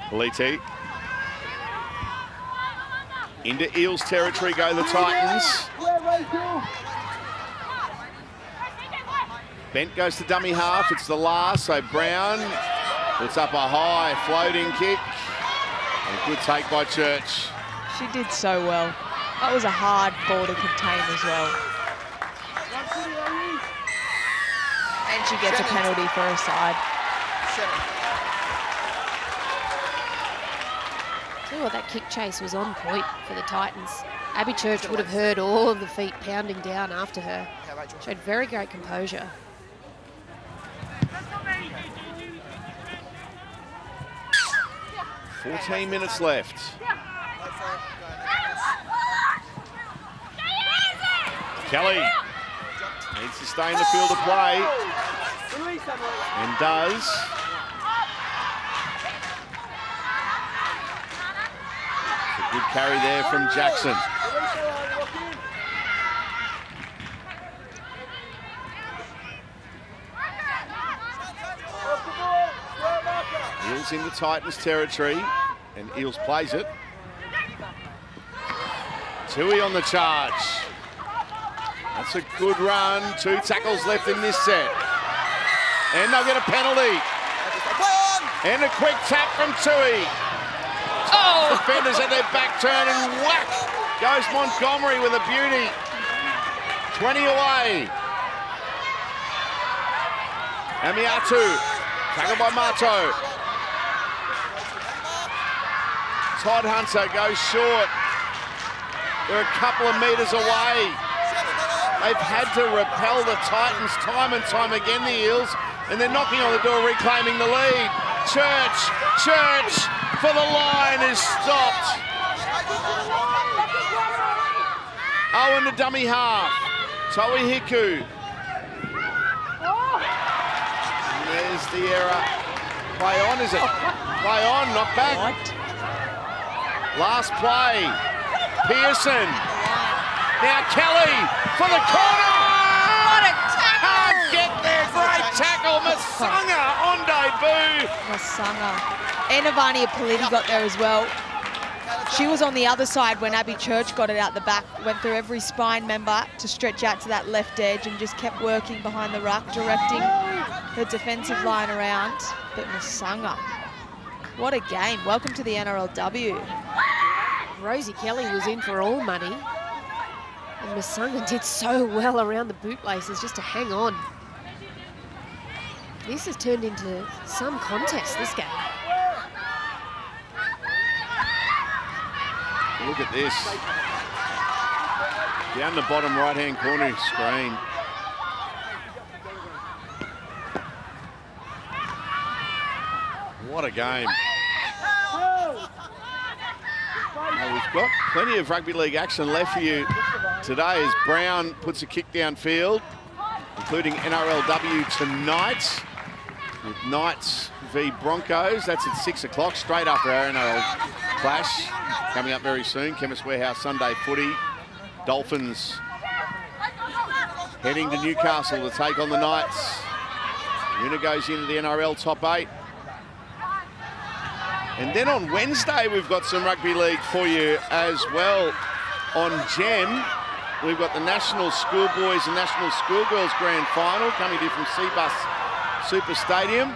Politi. Into Eels territory go the Titans. Bent goes to dummy half. It's the last, so Brown puts up a high floating kick. And a good take by Church. She did so well. That was a hard ball to contain as well. And she gets a penalty for her side. Tell you what, that kick chase was on point for the Titans. Abby Church would have heard all of the feet pounding down after her. Showed very great composure. – 14 minutes left. Kelly needs to stay in the field of play, and does. A good carry there from Jackson. Eels into Titans territory, and Eels plays it. Tui on the charge. That's a good run. 2 tackles left in this set. And they'll get a penalty. And a quick tap from Tui. Oh! Defenders at their back turn, and whack goes Montgomery with a beauty. 20 away. Amiatu, tackled by Mato. Todd Hunter goes short. They're a couple of metres away. They've had to repel the Titans time and time again, the Eels, and they're knocking on the door, reclaiming the lead. Church for the line is stopped. Owen to dummy half. Toi Hiku. And there's the error. Play on, is it? Play on, not back. What? Last play. Pearson. Now Kelly for the corner. What a tackle! Can't get there. Great tackle. Masanga on debut. Masanga. And Ivania Politi got there as well. She was on the other side when Abby Church got it out the back. Went through every spine member to stretch out to that left edge and just kept working behind the ruck, directing the defensive line around. But Masanga, what a game. Welcome to the NRLW. Rosie Kelly was in for all money. And Masanga did so well around the bootlaces just to hang on. This has turned into some contest, this game. Look at this. Down the bottom right-hand corner screen. What a game. Now we've got plenty of rugby league action left for you today as Brown puts a kick downfield, including NRLW tonight with Knights v Broncos. That's at 6 o'clock, straight after our NRL clash. Coming up very soon, Chemist Warehouse Sunday footy. Dolphins heading to Newcastle to take on the Knights. Winner goes into the NRL top 8. And then on Wednesday, we've got some rugby league for you as well. On Gem, we've got the National Schoolboys and National Schoolgirls Grand Final coming to you from Seabus Super Stadium.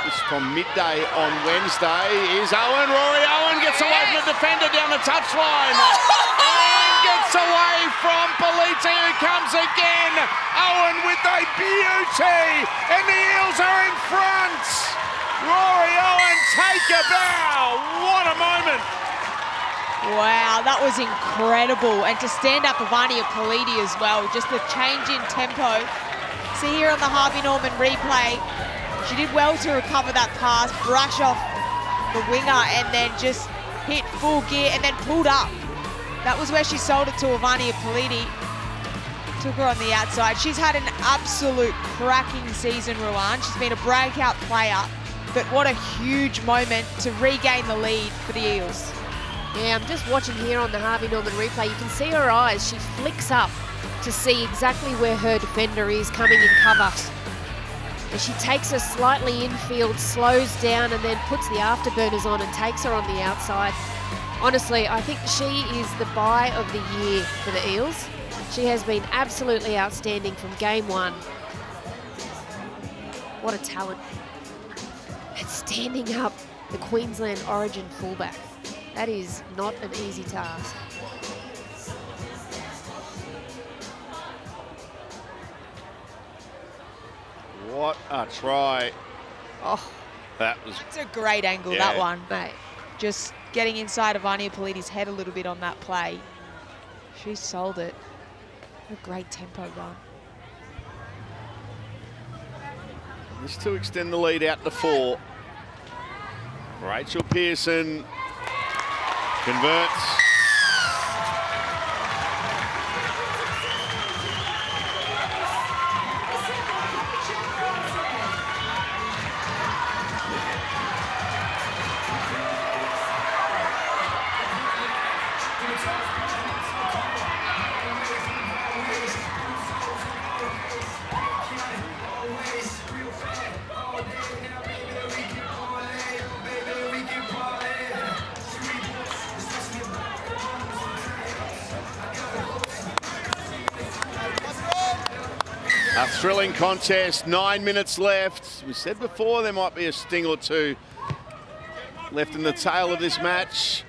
This from midday on Wednesday is Owen. Rory Owen gets away from the defender down the touchline. And gets away from Politi, who comes again. Owen with a beauty, and the Eels are in front. Rory Owen, take a bow. What a moment. Wow, that was incredible. And to stand up Ivania Politi as well, just the change in tempo. See here on the Harvey Norman replay, she did well to recover that pass, brush off the winger, and then just hit full gear and then pulled up. That was where she sold it to Ivania Politi. Took her on the outside. She's had an absolute cracking season, Ruan. She's been a breakout player, but what a huge moment to regain the lead for the Eels. Yeah, I'm just watching here on the Harvey Norman replay. You can see her eyes. She flicks up to see exactly where her defender is coming in cover. And she takes her slightly infield, slows down, and then puts the afterburners on and takes her on the outside. Honestly, I think she is the buy of the year for the Eels. She has been absolutely outstanding from game one. What a talent. And standing up the Queensland Origin fullback. That is not an easy task. What a try. Oh, That was... it's a great angle, Yeah. that one. Mate, just getting inside Ivania Politi's head a little bit on that play. She sold it. What a great tempo run. Just to extend the lead out to 4. Rachel Pearson converts. A thrilling contest, 9 minutes left. We said before there might be a sting or two left in the tail of this match.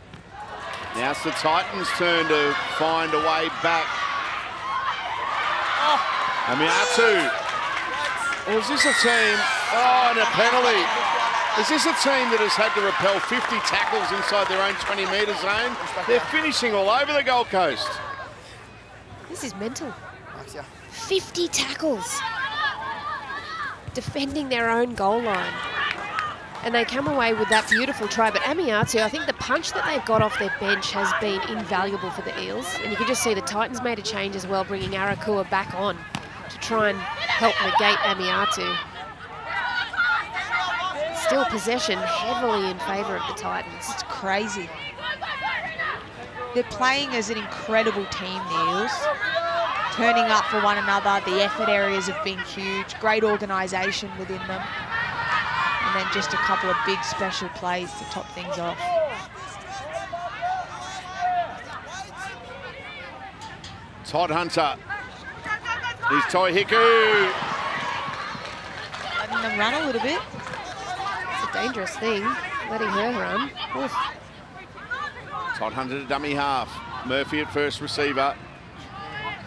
Now it's the Titans' turn to find a way back. Amiatu. Or is this a team? Oh, and a penalty. Is this a team that has had to repel 50 tackles inside their own 20-metre zone? They're finishing all over the Gold Coast. This is mental. Nice, yeah. 50 tackles. Defending their own goal line. And they come away with that beautiful try. But Amiatu, I think the punch that they've got off their bench has been invaluable for the Eels. And you can just see the Titans made a change as well, bringing Arakua back on to try and help negate Amiatu. Still possession heavily in favour of the Titans. It's crazy. They're playing as an incredible team, the Eels. Turning up for one another. The effort areas have been huge. Great organisation within them. And then just a couple of big special plays to top things off. Todd Hunter. Here's Toi Hiku. Letting them run a little bit. It's a dangerous thing, letting her run. Oof. Todd Hunter to dummy half. Murphy at first receiver.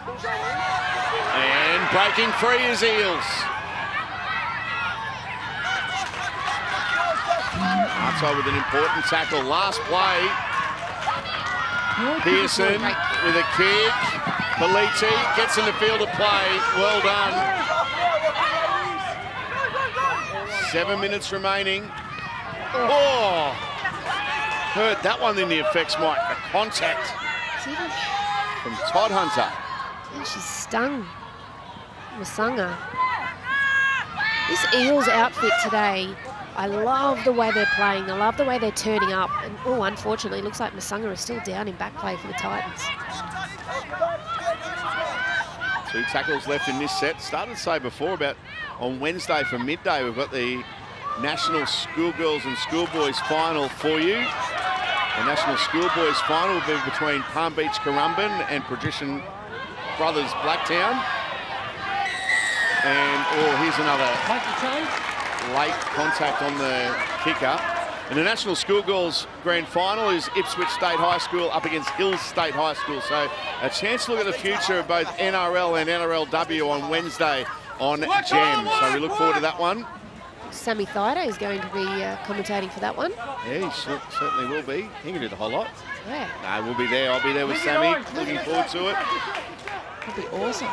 And breaking free is Eels. Marto with an important tackle. Last play. Pearson with a kick. Politi gets in the field of play. Well done. 7 minutes remaining. Oh! Heard that one in the effects, Mike. The contact from Todd Hunter. And she's stung Masanga. This Eels outfit today, I love the way they're playing. I love the way they're turning up. And oh, unfortunately, it looks like Masanga is still down in back play for the Titans. 2 tackles left in this set. Started to say before about on Wednesday for midday, we've got the National Schoolgirls and Schoolboys final for you. The National Schoolboys final will be between Palm Beach Currumbin and Patrician Brothers Blacktown. And, oh, here's another late contact on the kicker. And the National Schoolgirls Grand Final is Ipswich State High School up against Hills State High School. So a chance to look at the future of both NRL and NRLW on Wednesday on Gem. So we look forward to that one. Sammy Thaiday is going to be commentating for that one. Yeah, he certainly will be. He can do the whole lot. Yeah. No, we'll be there. I'll be there with Sammy. Looking forward to it. That'd be awesome.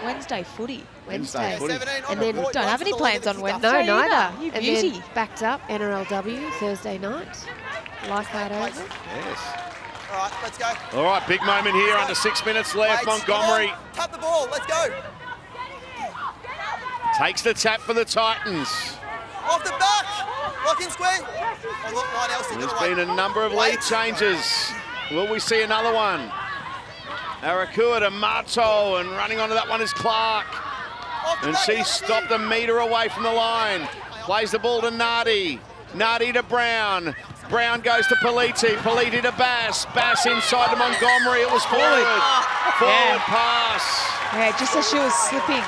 Wednesday footy. Wednesday. footy. And then Don't have any plans on Wednesday. No, neither. either. You And beauty. then backed up NRLW Thursday night. Like that over. Yes. All right, let's go. All right, big moment here. Under 6 minutes left. Waits, come Montgomery on, tap the ball. Let's go. takes the tap for the Titans. Off the back. Lock in square. Oh, look, line Elsie. There's been a number of lead changes. Will we see another one? Arakua to Marto, and running onto that one is Clark. And she stopped a metre away from the line. Plays the ball to Nardi. Nardi to Brown. Brown goes to Politi. Politi to Bass. Bass inside to Montgomery. It was forward. Forward pass. Yeah, just as she was slipping,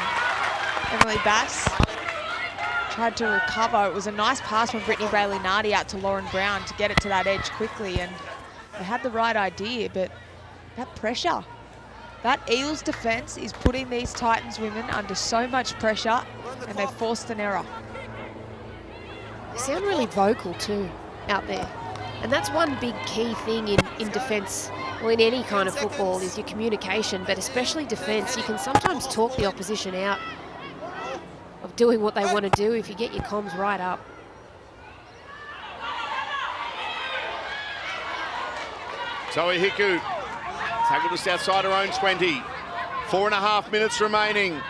Emily Bass tried to recover. It was a nice pass from Brittany Brayley-Nardi out to Lauren Brown to get it to that edge quickly, and they had the right idea, but that pressure, that Eels defence is putting these Titans women under so much pressure, and they forced an error. They sound really vocal too out there. And that's one big key thing in defence, or in any kind of football, is your communication, but especially defence. You can sometimes talk the opposition out of doing what they want to do if you get your comms right up. Zoe Hiku tackled just outside her own 20. 4.5 minutes remaining.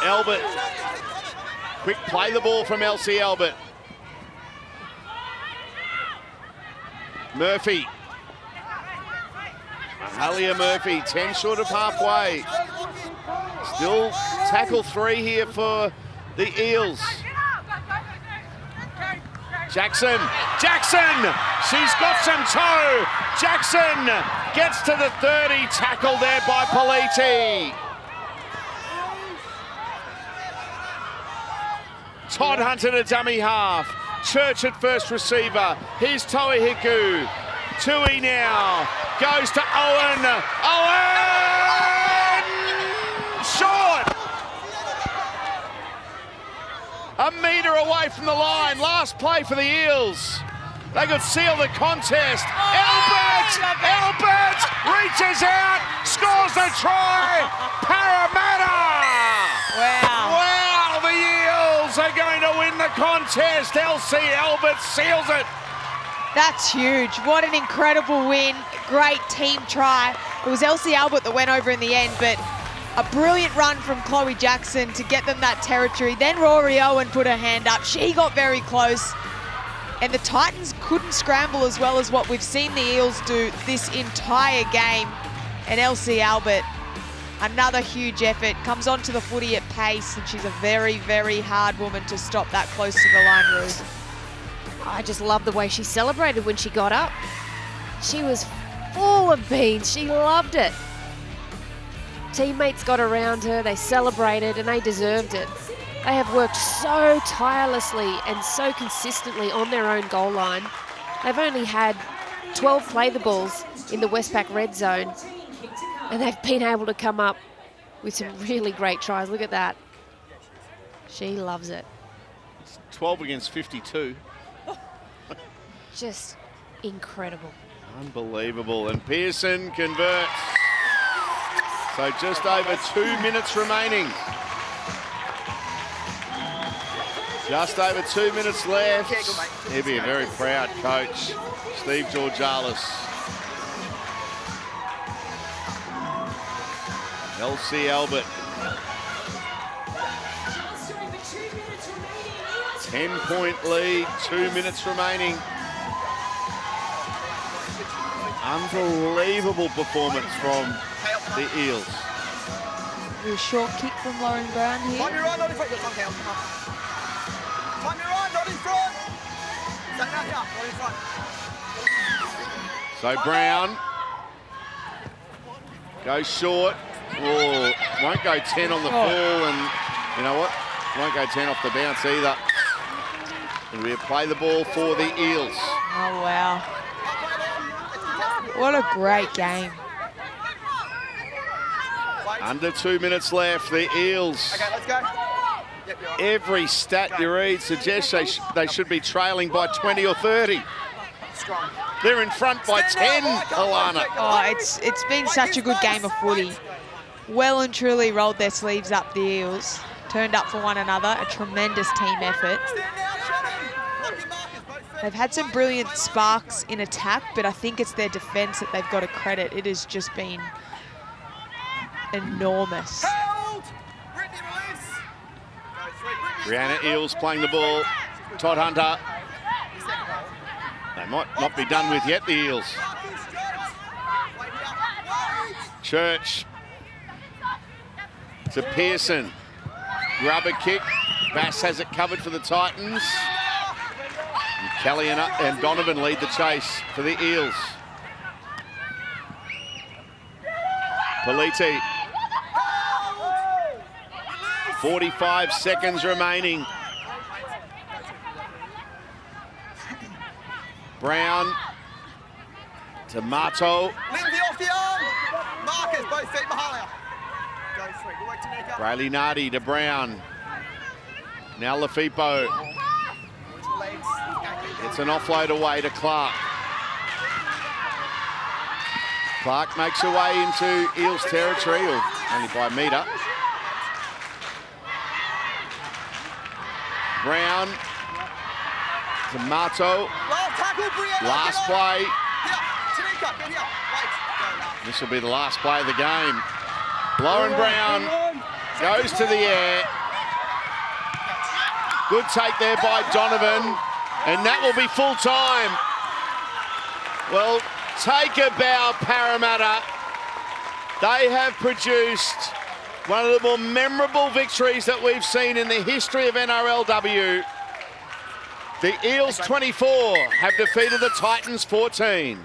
Albert. Quick play the ball from Elsie Albert. Murphy. Ahalia Murphy, 10 short of halfway. Still tackle 3 here for the Eels. Jackson, she's got some toe. Jackson gets to the 30, tackle there by Politi. Todd Hunter to dummy half. Church at first receiver. Here's Toi Hiku. Tui now. Goes to Owen. Owen! Short! A metre away from the line. Last play for the Eels. They could seal the contest. Albert reaches out, scores the try. Parramatta! Wow, the Eels are going to win the contest. Elsie Albert seals it. That's huge. What an incredible win. Great team try. It was Elsie Albert that went over in the end, but a brilliant run from Chloe Jackson to get them that territory. Then Rory Owen put her hand up. She got very close. And the Titans couldn't scramble as well as what we've seen the Eels do this entire game. And Elsie Albert, another huge effort, comes onto the footy at pace, and she's a very, very hard woman to stop that close to the line, Ruth. I just love the way she celebrated when she got up. She was full of beans. She loved it. Teammates got around her, they celebrated, and they deserved it. They have worked so tirelessly and so consistently on their own goal line. They've only had 12 play the balls in the Westpac red zone, And they've been able to come up with some really great tries. Look at that. She loves it. It's 12 against 52. Just incredible. Unbelievable. And Pearson converts. So just over 2 minutes remaining. Just over 2 minutes left. He'll be a very proud coach, Steve Georgalis. LC Albert. 10-point lead, 2 minutes remaining. Unbelievable performance from the Eels. A short kick from Lauren Brown here. Time your right, not in front. Time your right, not in front. Stand out here, not in front. So Brown goes short. Oh, won't go 10 on the full, and you know what? Won't go 10 off the bounce either. And we'll play the ball for the Eels. Oh, wow. What a great game. Under 2 minutes left, the Eels. Okay, let's go. Yep, you're right. Every stat you read suggests they should be trailing by 20 or 30. Strong. They're in front by 10, Alana. Oh, it's been such a good game of footy. Well and truly rolled their sleeves up, the Eels. Turned up for one another, a tremendous team effort. They've had some brilliant sparks in attack, but I think it's their defence that they've got to credit. It has just been enormous. Brianna Eels playing the ball. Todd Hunter. They might not be done with yet, the Eels. Church to Pearson. Rubber kick. Bass has it covered for the Titans. And Kelly and Donovan lead the chase for the Eels. Politi. 45 seconds remaining. Brown to Mato. Lindsay off the arm. Marcus, both feet behind. Go through. Good work, Tanika. Brayley Nardi to Brown. Now Lafipo. It's an offload away to Clark. Clark makes her way into Eels territory, or only by a metre. Brown to Mato. Last play. This will be the last play of the game. Lauren Brown goes to the air. Good take there by Donovan, and that will be full time. Well, take a bow, Parramatta. They have produced one of the more memorable victories that we've seen in the history of NRLW. The Eels 24 have defeated the Titans 14.